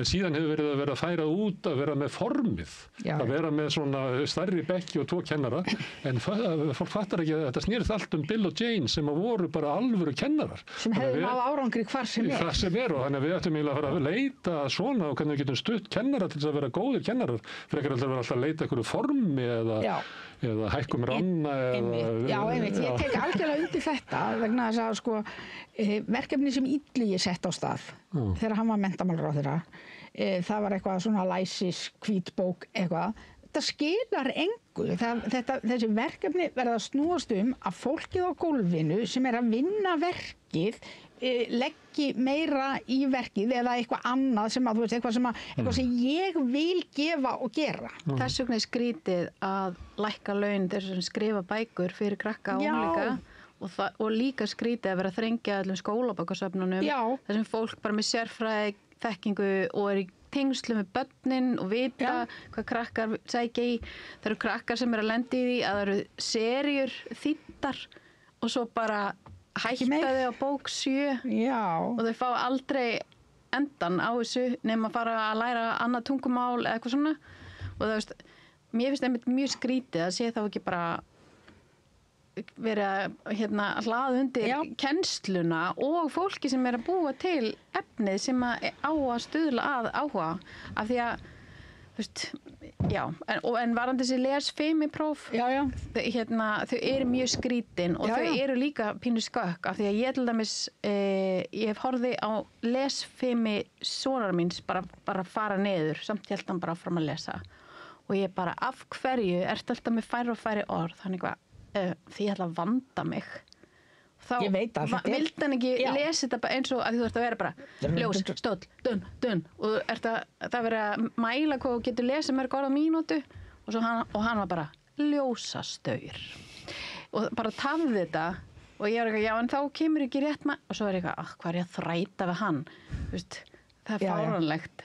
En síðan hefur verið að vera að færa út að vera með formið, að vera með svona stærri bekki og 2 kennara en fólk fattar ekki að þetta snýrist allt um Bill og Jane sem voru bara alvöru kennarar. Sem hefðu náð árangri hvar sem er. Hvar sem er og þannig að við ættum eiginlega að fara að leita svona og hvernig við getum stutt kennara til þess að vera góðir kennarar frekar að vera alltaf að leita einhverju formi eða hækkum ranna Já, einmitt, ég tek algjörlega undir þetta vegna þess að sko verkefni sem Illugi sett á stað þegar hann var menntamálaráðherra það var eitthvað svona læsis, hvítbók eitthvað, þetta skilar engu, þessi verkefni verða að snúast að fólkið á gólfinu sem er að vinna verkið leggi meira í verkið eða eitthvað annað sem að, þú veist, eitthvað sem ég vil gefa og gera. Þess vegna er skrítið að lækka laun þeir sem skrifa bækur fyrir krakka og unglinga og líka skrítið að vera að þrengja öllum skólabókasöfnunum þar sem fólk bara með sérfræði þekkingu og er í tengslu með börnin og vita hvað krakkar sækja í. Það eru krakkar sem er að lenda í því að það eru seríur þýddar og svo bara hætta þau á bók 7 og þau fá aldrei endan á þessu nema að fara að læra annað tungumál eða eitthvað svona og það veist, mér finnst einmitt mjög skrítið að sé þá ekki bara verið að hlaða undir kennsluna og fólki sem er að búa til efnið sem á að stuðla að áhuga af því að þú veist, en varðandi þessi lesfimipróf þau eru mjög skrítin og þau eru líka pínu skökk af því að ég til dæmis ég hef horfið á lesfimi sonar míns bara fara niður samt held hann bara áfram að lesa og ég bara af hverju ertu alltaf með færri og færri orð þannig því ég ætla að vanda mig þá vildi hann ekki lesa þetta eins og að þú ert að vera bara ljós, stóll, dun og það verið að mæla hvað þú getur lesið mörg orð á mínútu og hann var bara ljósastaur og bara tafði þetta og ég var eitthvað, já en þá kemur ekki rétt og svo er eitthvað, hvað er ég að þræta við hann veist, það er fáránlegt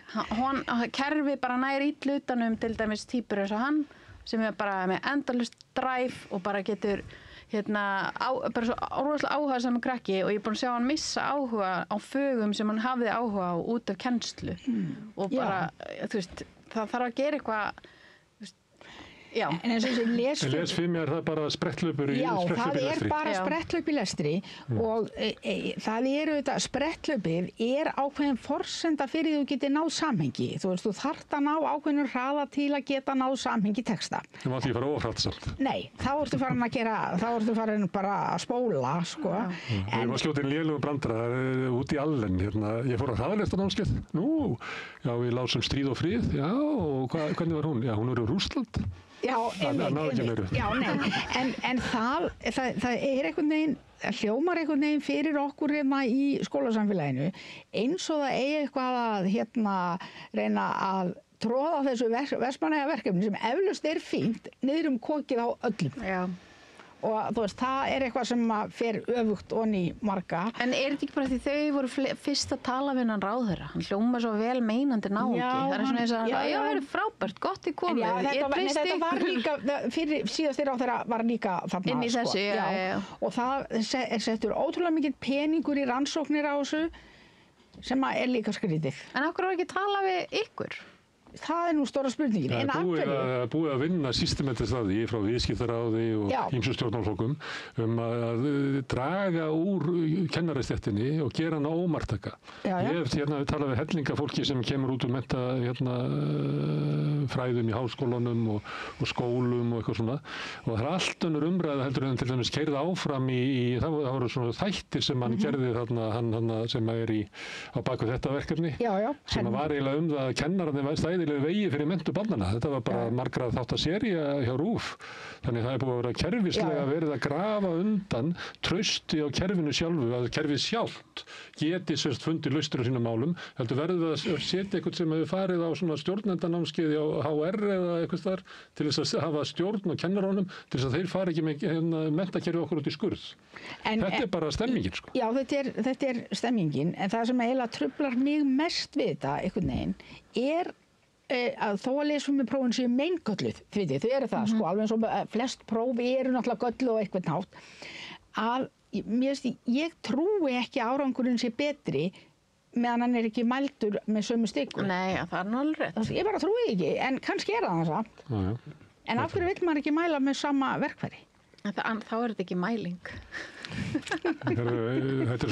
kerfi bara næri ítlutanum til dæmis týpur eins og hann sem er bara með endalaust drive og bara getur bara svo rosalega áhuga saman krakki og ég er búin að sjá hann missa áhuga á fögum sem hann hafði áhuga á út af kennslu og bara, þú veist, það þarf að gera eitthvað en eins og þessi lesfimi er það bara spretthlaupur í lestri það er bara spretthlaup í lestri og það eru þetta spretthlaupið er ákveðin forsenda fyrir þú getur náð samhengi þú veist, þú þarft að ná ákveðin hraða til að geta náð samhengi texta þú mátt ekki fara ofrætt samt nei, þá ertu farin að gera þá ertu farin bara að spóla sko. Ég var skjótinn lélugum brandara út í Allen ég fór að hraðalesta námskeið við lásum Stríð og frið og hvernig var hún? Hún var í Rússland en það er einhvern veginn hljómar einhvern veginn fyrir okkur í skólasamfélaginu eins og það eigi eitthvað að reyna að tróða þessu Vestmannaeyjaverkefni sem eflaust er fínt niður kokið á öllum og þú veist, það er eitthvað sem fer öfugt onni marga. En er þetta ekki bara því þau voru fyrst að tala við hann ráðherra? Hann hljómar svo vel meinandi náungi. Það er svona eins og það er frábært, gott í komið. Þetta var líka, síðast þeirra ráðherra var líka þarna. Inn í þessu, og það settur ótrúlega mikið peningur í rannsóknir á þessu sem er líka skrítið. En okkur var ekki að tala við ykkur? Það er nú stóra spurningin. Það er búið að vinna systematískt að því frá viðskiptaráði og ýmsum stjórnmálaflokkum að draga úr kennarastéttinni og gera hana ómarktæka. Ég hef talað við hellinga fólki sem kemur út mennta fræðum í háskólanum og skólum og eitthvað svona og það er allt önnur umræða heldur en til dæmis keyrð áfram það voru svona þættir sem hann gerði þarna hann sem er á baku þetta verkefni sem var eiginlega það að kennararnir stæðu hræðilegu vegi fyrir menntun barnanna. Þetta var bara margra þáttasería hjá RÚV. Þannig það búið að vera kerfislega verið að grafa undan trausti á kerfinu sjálfu, að kerfið sjálft geti sérst fundið lausnir á sínum málum. Heldur verður við að setja eitthvað sem hefur farið á svona stjórnendanámskeiði á HR eða eitthvað þar til þess að hafa stjórn og kennarónum til þess að þeir fari ekki með menntakerfi okkur út í skurð. Þetta er bara stemmingin, sko. Já, þetta er stemmingin, en það sem eiginlega truflar mig mest við þetta einhvern veginn er að þó að lesfimiprófin séu meingölluð, þau eru það, sko, alveg eins og flest prófi eru náttúrulega gölluð á eitthvað nátt, að ég trúi ekki að árangurinn sé betri meðan hann er ekki mældur með sömu stikum. Nei, það er alveg rétt. Ég bara trúi ekki, en kannski er það samt. En af hverju vill maður ekki mæla með sama verkfæri? Þá er þetta ekki mæling. Þetta er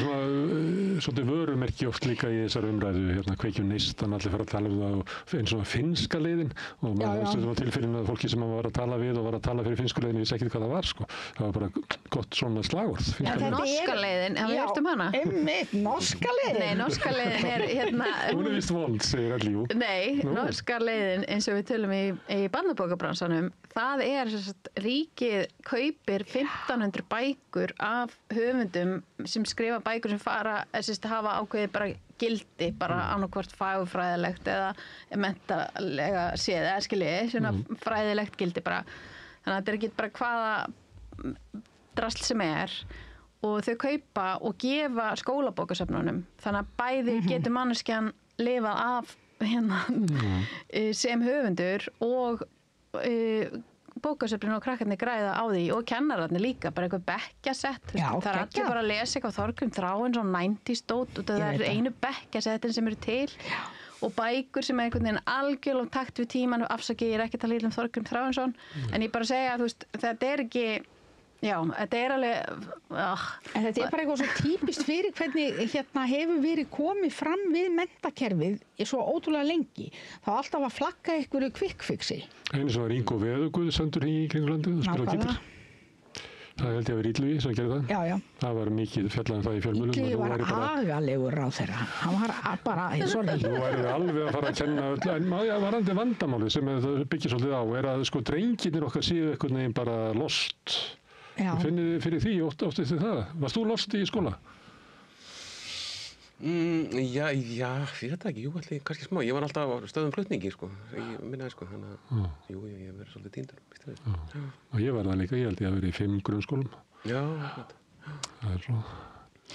svona vörumerki oft líka í þessar umræðu, kveikjum neistan, allir fara að tala um það og eins og finnska leiðin og maður var tilfyrin að fólki sem maður var að tala við og var að tala fyrir finnsku leiðin, ég vissi ekki hvað það var, sko. Það var bara gott svona slagorð. Norska leiðin, hafið þið heyrt um hana? Norska leiðin? Nei, norska leiðin er Hún er vist vond, segir allir, jú. Nei, norska leiðin, eins og við tölum í barnabókabransanum, það er ríkið kaupir 1500 bækur af höfundum sem skrifa bækur sem hafa ákveðið bara gildi, bara annarkvort fagfræðilegt eða menntalega séð, eða skiljiði, svona fræðilegt gildi bara. Þannig að þetta er ekki bara hvaða drasl sem er og þau kaupa og gefa skólabókasöfnunum. Þannig að bæði getur manneskjan lifað af sem höfundur og bókasöfnin og krakkarnir græða á því og kennararnir líka, bara eitthvað bekkjasett. Það er allir bara að lesa eitthvað Þorgrim Þráinsson og 90s dót og það er einu bekkjasettin sem eru til og bækur sem er einhvern veginn algjörlega takt við tíman, afsakið, ég er ekki að tala um Þorgrim Þráinsson, en ég bara segja að þetta er ekki, þetta er alveg En þetta er bara eitthvað svo típist fyrir hvernig hefur verið komið fram við menntakerfið svo ótrúlega lengi. Það var alltaf að flagga einhverju kvikkfixi. Einu sem var Ingo Veðuguð sendur í kringum landið og spila gítar. Það held ég að vera Illugi sem gerði það. Já. Það var mikið fjallað það í fjölmiðlum. Illugi var agalegur ráðherra. Hann var bara, sorry. Nú erum við alveg að fara að kenna öll, en varandi vandamálið sem byggir svolítið á er að drengirnir okkar séu einhvern veginn bara lost. Finnið þið fyrir því, óttist þið það? Varst þú lost í skóla? Já, ég veit ekki, allir kannski smá. Ég var alltaf á stöðum flutningi, sko. Ég minnaði, sko, þannig að, ég hef verið svolítið týndur, býstu við. Og ég var það líka, ég held ég að verið í 5 grunnskólum. Já, það er svo.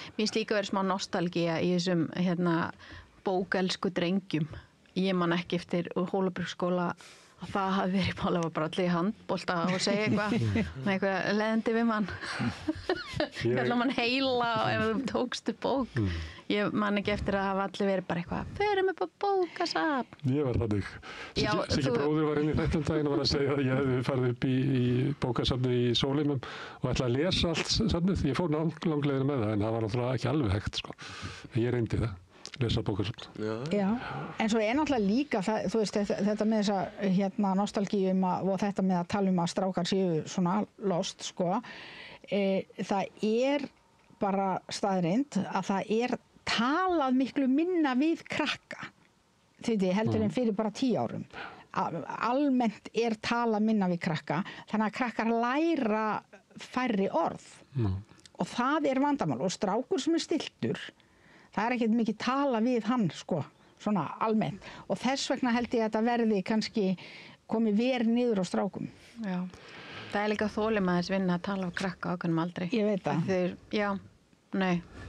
Mér finnst líka verið smá nostalgía í þessum, bókelsku drengjum. Ég man ekki eftir Hólabergsskóla að það hafi verið málega bara allir í handbolta og segja eitthvað með eitthvað leðandi við mann. Kallar mann heila ef þú tókstu bók. Ég man ekki eftir að hafa allir verið bara eitthvað förum upp á bókasafn. Ég var þannig. Siggi bróðir var inn í þettum daginn og var að segja að ég hefði farið upp í bókasafni í Sólheimum og ætlaði að lesa allt safnið. Ég fór langleiðina með það en það var náttúrulega ekki alveg hægt, sko. Ég reyndi það. Lesa bókasafn. Já, en svo er náttúrulega líka þú veist, þetta með þessa nostalgíum og þetta með að tala að strákar séu svona lost, sko. Það er bara staðreynd að það er talað miklu minna við krakka heldur en fyrir bara 10 árum. Almennt er talað minna við krakka, þannig að krakkar læra færri orð og það er vandamál og strákur sem er stilltur það er ekkert mikið tala við hann, sko, svona almennt. Og þess vegna held ég að þetta verði kannski komið verið niður á strákum. Já, það er líka þolinmæðis vinna að tala á krakka ákveðnum aldrei. Ég veit það.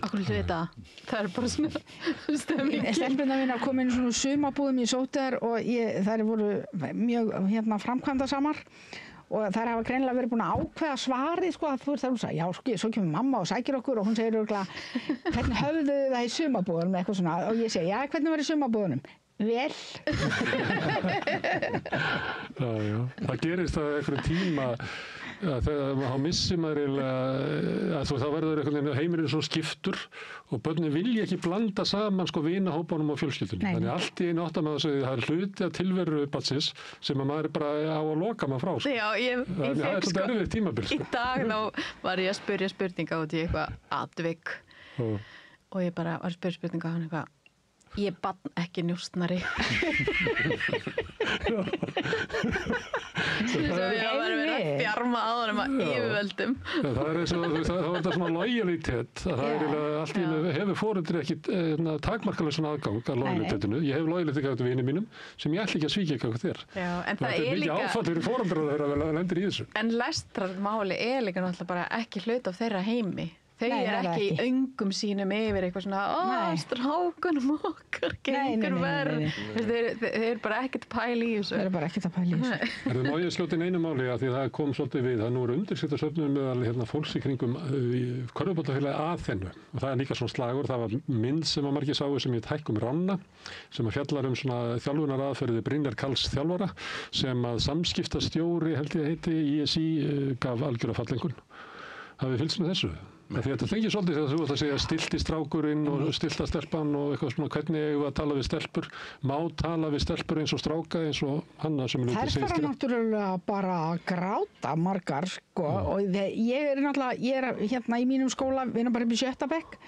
Akkur viltu vita það? Það er bara svona stemming. Stelpurnar mínar kom inn í svona sumarbúðum í Sóter og þær voru mjög framkvæmdasamar. Og þær hafa greinilega verið búin að ákveða svarið, sko, að þú veist, það já, sko, svo kemur mamma og sækir okkur og hún segir örugglega, hvernig höfðu þið það í sumarbúðunum, eitthvað svona, og ég segi, já, hvernig var í sumarbúðunum? Vel. Já, það gerist það einhverjum tíma þegar þá missir maður að þá verður heimurinn svo skiptur og börnin vilja ekki blanda saman sko vinahópunum og fjölskyldunum. Þannig allt í einu áttar maður að segja það er hluti af tilveru barnsins sem að maður er bara á að loka maður frá. Sko. Já, ég það er svolítið erfið tímabil. Sko. Í dag þá var ég að spyrja spurninga út í eitthvað atvik og ég bara var að spyrja spurninga á hann eitthvað Ég bann ekki njósnari. Svo ég var verið að bjarma á honum að yfirvöldum. Það eins og þá þetta svona lojalitet að það allt í einu hefur foreldri ekki takmarkalega svona aðgang að lojalitetinu. Ég hef lojalitet gagnvart vinum mínum sem ég ætla ekki að svíkja gagnvart þér. Já, en það er mikið áfall fyrir foreldrar þeirra að lendir í þessu. En lestrarmáli er líka náttúrulega bara ekki hlut af þeirra heimi. Þau ekki í öngum sínum yfir eitthvað svona strákunum okkar gengur verð. Þeir bara ekkert pæla í þessu. Þeir bara ekkert að pæla í þessu. Það má ég skjóta inn einu máli að því það kom svolítið við. Það nú eru undirskriftasöfnum meðal fólks í kringum körfuboltafélagi Aþenu. Og það er líka svona slagur. Það var mynd sem að margir sáu sem heit Hækkum Ranna sem að fjallar svona þjálfunaraðferði Brynjar Karls þjálfara sem að samskiptastjóri held ég heiti ISI gaf algjöra fallengun. Hafið fylgst með þessu? Því þetta þengir svolítið þegar þú ætla að segja stilti strákurinn og stilta stelpan og eitthvað svona hvernig eigum við að tala við stelpur má tala við stelpur eins og stráka eins og Hanna sem er Þær fara náttúrulega bara að gráta margar sko og ég er hérna í mínum skóla við erum bara upp í 7. bekk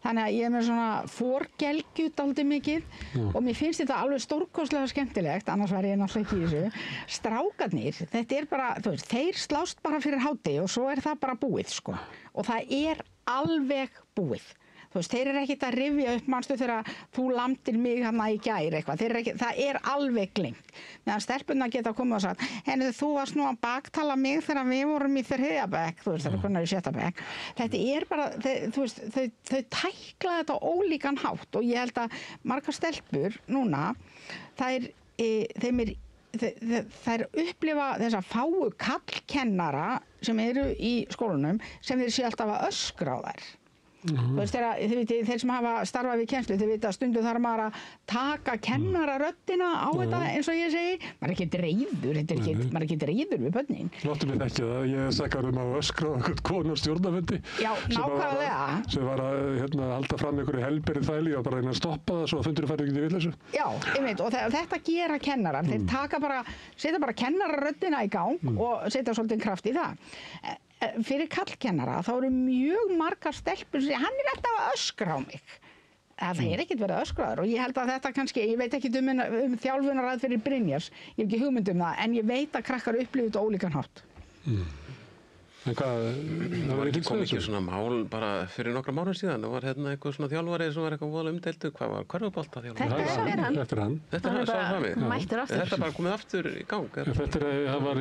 þannig að ég er með svona forgelgju dálítið mikið og mér finnst þetta alveg stórkostlega skemmtilegt annars væri ég náttúrulega ekki í þessu strákarnir, þetta er bara, þú veist, þeir slást bara fyrir hádegi og svo er það bara búið sko og það er alveg búið þú veist, þeir eru ekkert að rifja upp manstu þegar þú lamdir mig hana í gær eitthvað, það er alveg gleymt meðan stelpunna geta komið og sagt henni þú varst nú að baktala mig þegar við vorum í 3. bekk, þú veist, það er konar í 7. bekk þetta er bara, þú veist þau tækla þetta á ólíkan hátt og ég held að margar stelpur núna, þær upplifa þessa fáu kallkennara sem eru í skólunum sem þeir sé alltaf að öskra á þær Þú veist, þeir sem hafa starfað við kennslu, þeir vita að stundum þarf maður að taka kennararöddina á þetta eins og ég segi. Maður er ekki dreifður, maður er ekki dreifður við börnin. Láttu mig ekki það, ég sakar að öskra á einhvern konu á stjórnarfundi. Já, nákvæmlega. Sem var að halda fram einhverju helberið þæli og bara reyna að stoppa það svo að fundurinn færi ekki í vitleysu. Já, einmitt, og þetta gera kennarar. Þeir setja bara kennararöddina í gang og setja svolítið kraft í það. Fyrir kallkennara þá eru mjög margar stelpur sem hann er alltaf að öskra á mig. Það er ekkert verið að öskra þar og ég held að þetta kannski, ég veit ekki um þjálfunaraðferðir Brynjars, ég hef ekki hugmynd um það, en ég veit að krakkar upplifðu þetta ólíkan hátt. En hvað, það var kom ekki svona mál bara fyrir nokkra mánuð síðan, það var eitthvað svona þjálfari sem var eitthvað voðalega umdeildur, hvað var körfuboltaþjálfari? Þetta er hann. Þetta er hann. Mættur aftur. Þetta er bara komið aftur í gang. Það var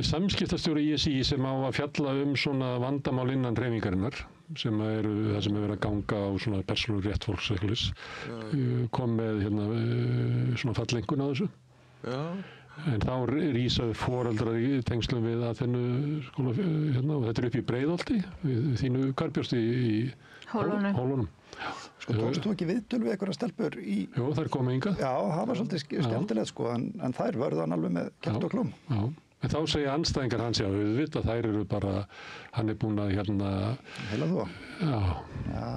samskiptastjóri ISI sem á að fjalla svona vandamál innan hreyfingarinnar sem eru það sem er verið að ganga á svona persónuleg rétt fólks kom með svona fallengun á þessu. Já. En þá rísaðu foreldrar í tengslum við Aþenu skóla og þetta er upp í Breiðholti við þínu Karbjörsti í Hólunum. Sko tókst þú ekki viðtöl við einhverja stelpur í... Jó, þær komu hingað. Já, það var svolítið skemmtilegt sko en þær vörðu hann alveg með kjafti og klóm. Já, en þá segja andstæðingar hans já, við vita þær eru bara, hann er búinn að Heila þú? Já. Já.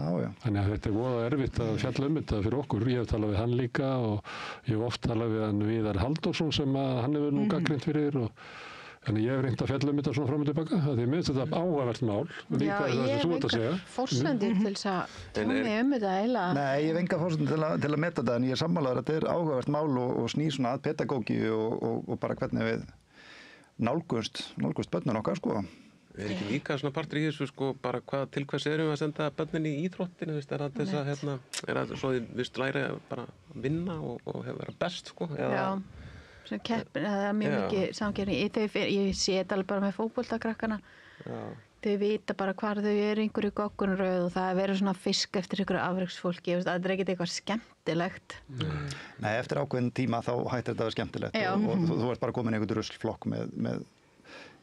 Þannig að þetta er voða erfitt að fjalla þetta fyrir okkur. Ég hef talað við hann líka og ég hef oft talað við hann Viðar Halldórsson sem að hann hefur nú gagnrýnt fyrir og þannig ég hef reynt að fjalla þetta svona fram og tilbaka. Það er minnst þetta áhugavert mál. Já, ég hef engar forsendur til þess að tjá mig þetta eiginlega. Nei, ég hef engar forsendur til að meta þetta en ég er sammálaður að þetta er áhugavert mál og snýr svona að pedagógi og bara hvernig við nálgumst börnin okkar sko. Er ekki líka svona partur í þessu sko bara til hvers erum við að senda börnin í íþróttinu, er það til þess að er það svo þið læra bara að vinna og vera best sko? Já, sem keppin, það er mjög mikið samkeppni. Ég sé þetta alveg bara með fótboltakrakkana. Þau vita bara hvar þau eru einhverju goggunaröð og það verður svona fisk eftir einhverju afreksfólki, það er ekkert eitthvað skemmtilegt. Nei, eftir ákveðin tíma þá hættir þetta að vera skemmtilegt og þú ert bara komin í einhvern ruslflokk með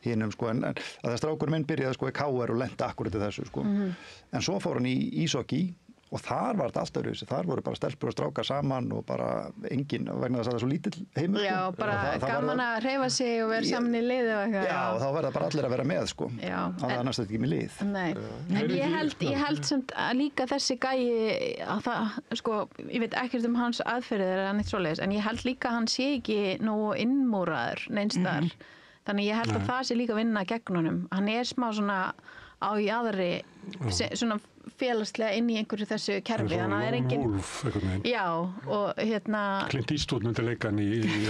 hinum sko, en að það strákur minn byrjaði sko í KR og lenti akkurat í þessu sko. En svo fór hann í íshokkí og þar var þetta allt öðruvísi, þar voru bara stelpur og strákar saman og bara engin, vegna þess að það er svo lítill heimur. Já, bara gaman að hreyfa sig og vera saman í liði og eitthvað. Já, og þá verða bara allir að vera með sko, á það annars þetta ekki með lið. Nei, en ég held samt að líka þessi gæi, að það, sko, ég veit ekkert um hans aðferðir eða neitt svoleiðis, en ég held líka að hann sé ekki nógu innmúraður neins þar. Þannig ég held að það sé líka vinna gegn honum. Hann er smá svona á jaðri, svona félagslega inn í einhverju þessu kerfi. Þannig að það engin... Wolf, einhvern veginn. Já, og Clint Eastwood myndi leika hann í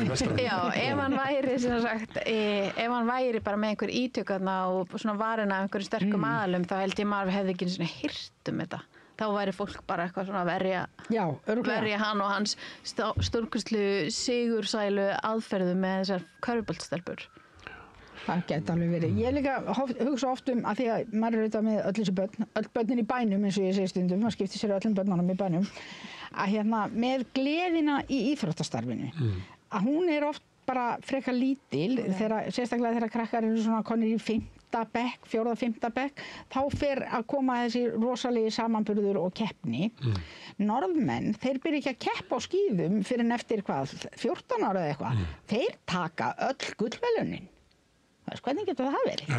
vestræðinu. Já, ef hann væri, sem sagt, ef hann væri bara með einhver ítökarna og svona varina af einhverjum sterkum aðalum, þá held ég maður hefði ekki svona hýrt þetta. Þá væri fólk bara eitthvað svona að verja hann og hans stórkostlu sigursælu aðferðu með þessar körfuboltastelpur. Það geti alveg verið. Ég líka hugsa oft að því að maður auðvitað með öll þessi börn, öll börnin í bænum eins og ég segi stundum, maður skiptir sér öllum börnunum í bænum, að með gleðina í íþróttastarfinu, að hún oft bara frekar lítil, sérstaklega þegar krakkar eru svona konir í 5. bekk, 4. og 5. bekk, þá fer að koma þessi rosalegi samanburður og keppni. Norðmenn, þeir byrja ekki að keppa á skíðum fyrir en eftir 14 ára eða eitthvað. Þeir taka öll gullverðlaunin. Hvernig getur það verið?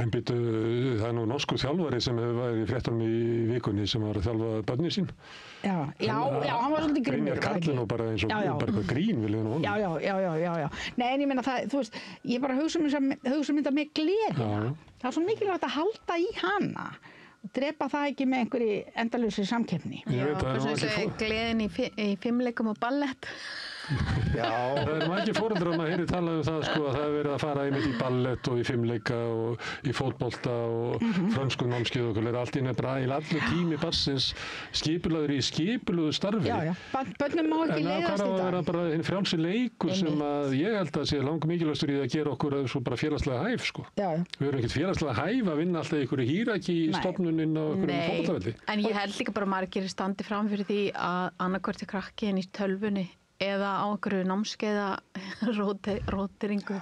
Það er nú norskur þjálfari sem hefur verið í fréttunum í vikunni sem var að þjálfa börnin sín. Já, hann var svolítið grimmur. Brynjar kallinn og bara eins og bara eitthvað grín vil ég nú vona. Já. Nei, en ég meina það, þú veist, ég bara hugsa þetta með gleðina. Það er svo mikilvægt að halda í hana. Drepa það ekki með einhverju endalausri samkeppni. Já, gleðin í fimleikum og ballett. Já, það er ekki foreldrar að maður heyri talað það að það er verið að fara einmitt í ballett og í fimleika og í fótbolta og frönsku námskeið og allt í nefnir allur tími barnsins skipulagður í skipulöðu starfi. Já, börnum má ekki leiðast í dag. En það vera bara hinn frjálsi leikur sem að ég held að sé langmikilvægastur í að gera okkur svo bara félagslega hæf, Við erum ekkert félagslega hæf að vinna alltaf einhverju híraki í stofnuninn á einhverjum fótboltavelli. En ég held líka bara margir standi fram fyrir því að annarkvort krakkin í tölvunni eða á einhverju námskeiða róteringu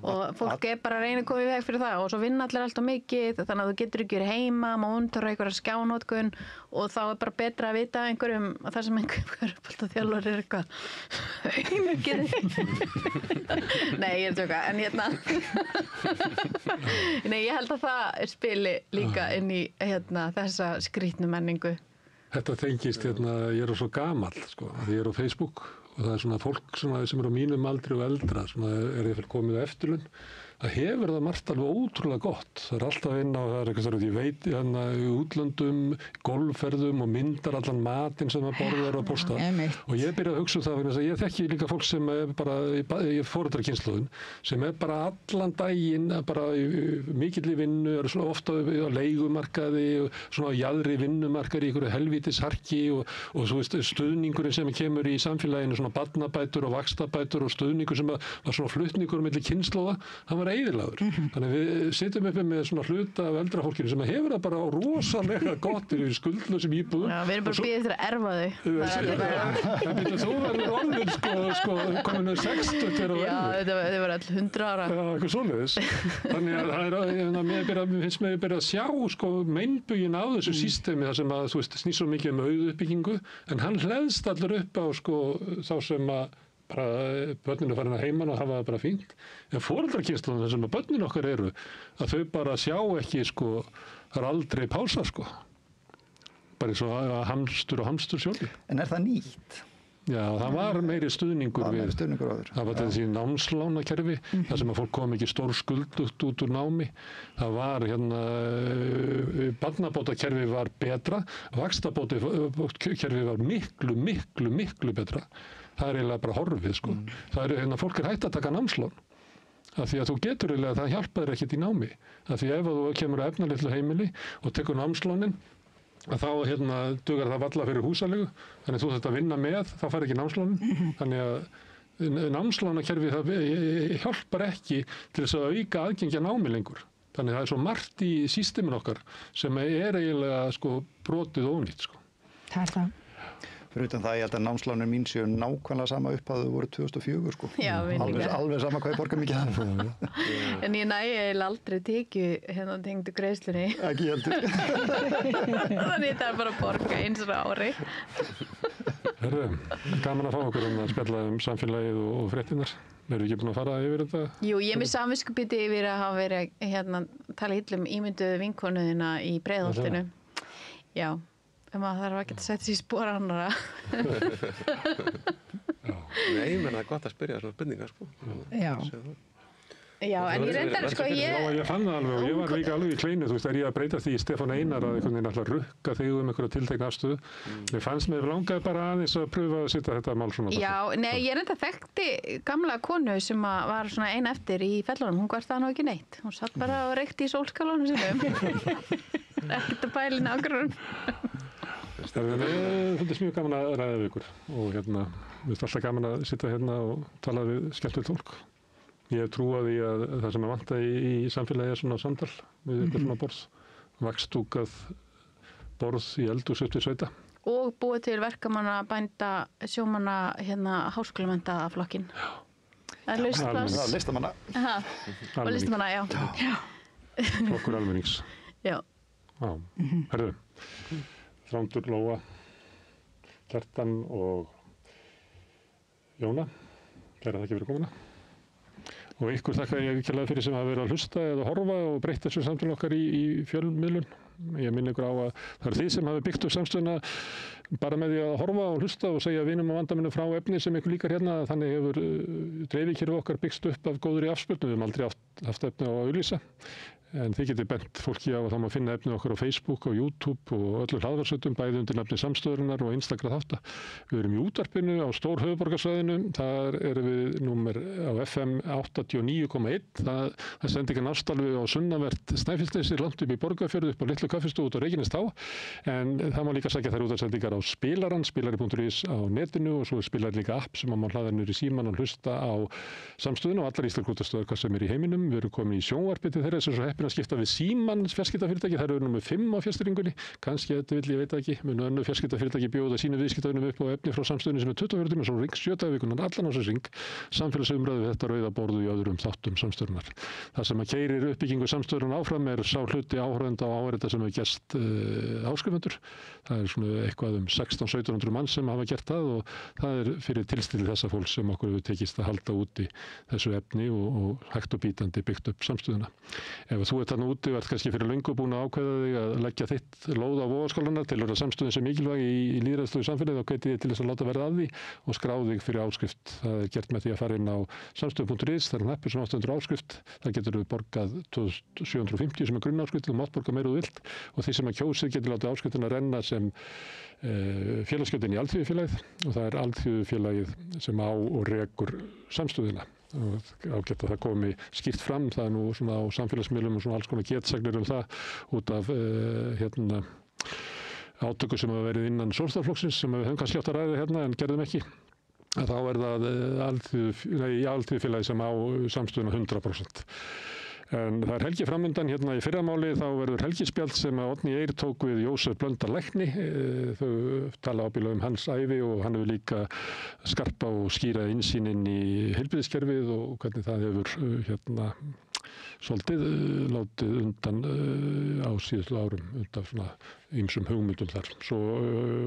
og fólk bara að reyna að koma í veg fyrir það og svo vinna allir alltaf mikið þannig að þú getur ekki verið heima, mónitora einhverja skjánótkun og þá er bara betra að vita einhverjum þar sem einhverjum þjálfur eitthvað Nei, ég tjóka, en Nei, ég held að það spili líka inn í þessa skrýtnu menningu. Þetta tengist, ég svo gamall, ég á Facebook og það svona fólk sem á mínum aldri og eldra sem ég komið á eftirlaun það hefur það margt alveg ótrúlega gott. Það alltaf inn á, það eitthvað ég veit í útlöndum, golfferðum og myndar allan matinn sem það borðar og posta. Og ég byrjaði að hugsa það vegna þess að ég þekki líka fólk sem bara í foreldrakynslóðin sem bara allan daginn bara í mikilli vinnu, svo ofta á leigumarkaði og svona á jaðri vinnumarkaði í einhverju helvítisharki og svo stuðningurinn sem kemur í samfélaginu, svona barnabætur og vaxtabætur og stuðningur sem var svona flutningur milli kynslóða, hann var eyðilagur. Þannig við sitjum uppi með svona hluta af eldra fólkinu sem hefur það bara rosalega gott í skuldlausum íbúðum. Já, við erum bara býðið til að erfa þau. Þú verður orðin kominu 60 þegar þú verður. Já, þau var all 100 ára. Já, eitthvað svoleiðis. Þannig að mér finnst mér að sjá meinbuginn á þessu systemi þar sem að snýst svo mikið auðuppbyggingu en hann hleðst allur upp á þá sem að bara börninu farin að heiman og hafa það bara fínt. En foreldrakynslóðin þar sem að börnin okkar eru, að þau bara sjá ekki, það er aldrei pása, Bara eins og hamstur og hamstursjóli. En er það nýtt? Já, það var meiri stuðningur við. Það var þessi námslánakerfi, þar sem að fólk kom ekki stór skuldugt út úr námi. Það var barnabótakerfi var betra, vaxtabótakerfi var miklu betra. Það er eiginlega bara horfið, Það fólk hætt að taka námslán. Af því að þú getur eiginlega, það hjálpar þér ekkert í námi. Af því ef þú kemur að efnalitlu heimili og tekur námslánin, að þá dugar það varla fyrir húsalegu. Þannig þú þarft að vinna með, þá fær ekki námslánin. Þannig að námslánakerfi það hjálpar ekki til þess að auka aðgengja námi lengur. Þannig það er svo margt í systemin okkar sem er eiginlega brotið og ónýtt. Það er það. Fyrir utan það, ég held að námslánin mín séu nákvæmlega sama upphæðu voru 2004, Já, alveg sama hvað ég borga mikið það. En ég næði aldrei tekju tengdu greiðslunni. Ekki heldur. Þannig það er bara að borga eins og ári. Herru, gaman að fá okkur að spjalla samfélagið og fréttinnar. Erum við ekki búin að fara yfir þetta? Jú, ég er með samviskubiti yfir að hafa verið tala illa ímynduðu vinkonuðina í Breiðholtinu. Já. Maður þarf ekki að setja sig í spor annara. Nei, menn það er gott að spyrja svona spurningar, Já. Já, en ég reyndar, sko, ég fann það alveg og ég var líka alveg í kleinu, þú veist, ég að breyta því í Stefán Einar að einhvern veginn alltaf rukka þig einhverja tiltekna afstöðu. Mér fannst mér langaði bara aðeins að pröfa að setja þetta mál svona. Já, nei, ég reyndar þekkti gamla konu sem var svona ein eftir í fellunum, hún kvartaði nú ekki neitt. Hún satt bara og reykti í sólskálanum sínum. Ekkert að pæla í nágrunum. Það finnst mjög gaman að ræða við ykkur og mér finnst alltaf gaman að sitja hérna og tala við skemmtilegt fólk. Ég hef trú á því að það sem vantaði í samfélagi svona samtal við eitthvað svona borð, vaxdúkað borð í eldhús upp til sveita. Og búið til verkamanna, bænda, sjómanna, háskólamennta flokkin. Já. Það er laustplass. Listamanna. Og listamanna, já. Flokkur almennings. Já. Já, herðu. Þrándur, Lóa, Kjartan og Jóna. Kæra þakki fyrir komuna. Og ykkur þakka ég kærlega fyrir sem hafa verið að hlusta eða horfa og breyta þessu samtölu okkar í fjölmiðlun. Ég minni ykkur á að það er þið sem hafi byggt upp samstöðuna bara með því að horfa og hlusta og segja vinum og vandamönnum frá efni sem ykkur líkar hérna. Þannig hefur dreifikerfið okkar byggst upp af góðri afspurnu. Við höfum aldrei haft efni á að auglýsa. En þið getið bent fólki á að það má finna efnið okkar á Facebook og YouTube og öllu hlaðvarpsveitum, bæði undir nafni Samstöðurinnar og einstakra þátta. Við erum í útvarpinu á stór höfuðborgarsvæðinu, þar erum við númer á FM 89,1. Það sendi ekki nástálfi á sunnanvert Snæfellsnesi, langt upp í Borgarfjörð, upp á Litlu kaffistofu út á Reykjanestá. En það má líka sækja þær útvarpssendingar á spilarann, spilari.is á netinu og svo spilar líka app sem má hlaða niður í símann og hlusta á Samstöðuna og allar íslenskar útvarpsstöðvar hvað sem er í heiminum. Við erum komin í sjónvarpið til þeirra sem að skipta við Símann fjarskiptafyrirtæki, það eru nummer 5 á fjarstýringunni, kannski þetta vill ég veit ekki, munu önnur fjarskiptafyrirtæki bjóða sínu viðskiptavinum upp á efni frá Samstöðunni sem er 24 tíma, svo ring 7 dagvikunar, allan á þessu ring, samfélagsumræðu við þetta rauða borðu í öðrum þáttum Samstöðunnar. Það sem að keyrir uppbyggingu Samstöðunnar áfram er sá hluti áhorfenda og áheyrenda sem hefur gerst áskrifendur. Það er svona eitthvað 1600-1700 mann sem hafa gert það og það er fyrir tilstilli þessa fólks sem okkur hefur tekist að halda úti þessu efni og hægt og bítandi byggt upp Samstöðuna. Ef þú ert þarna úti og ert kannski fyrir löngu búin að ákveða þig að leggja þitt lóð á vogarskálarnar til að vera Samstöðin sem mikilvæg í lýðræðislegu samfélagi, þá hvet ég til þess að láta verða af því og skrá þig fyrir áskrift. Það er gert með því að fara inn á samstöðun.is, það er hnappur sem ástöndur áskrift. Það getur við borgað 2750 sem er grunnáskrift, þú mátt borga meira þú vilt og því sem að kjósið getur látið áskriftina renna sem félagsgjöldin í Alþýðufélagið og það er Alþýðufélagið sem á og rekur Samstöðina. Og ágætt að það komi skýrt fram, það er nú svona á samfélagsmiðlum og svona alls konar getsagnir það út af átöku sem hafa verið innan Sjálfstæðisflokksins sem við höfum kannski átt að ræða hérna en gerðum ekki. Þá er það Alþýðufélagið sem á Samstöðuna 100%. En það er helgi framundan hérna í fyrramáli, þá verður helgispjald sem að Oddný Eir tók við Jósef Blöndal lækni. Þau tala ábyggilega um hans ævi og hann hefur líka skarpa og skýra innsýn inn í heilbrigðiskerfið og hvernig það hefur svolítið látið undan á síðustu árum undan svona ýmsum hugmyndum þar. Svo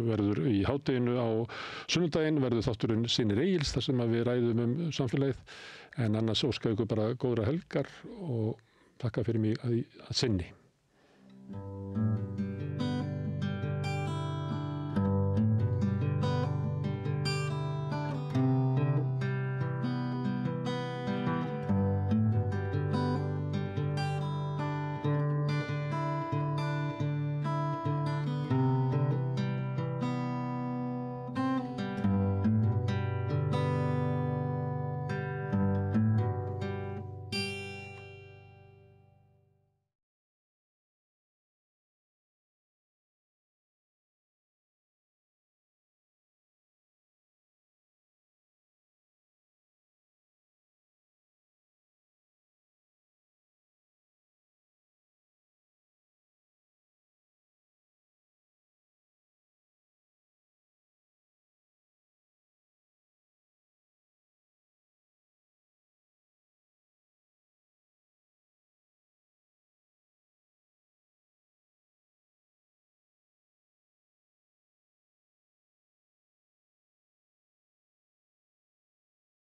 verður í hádeginu á sunnudaginn verður þátturinn Synir Egils þar sem að við ræðum um samfélagið en annars óska ykkur bara góðra helgar og þakka fyrir mig að sinni.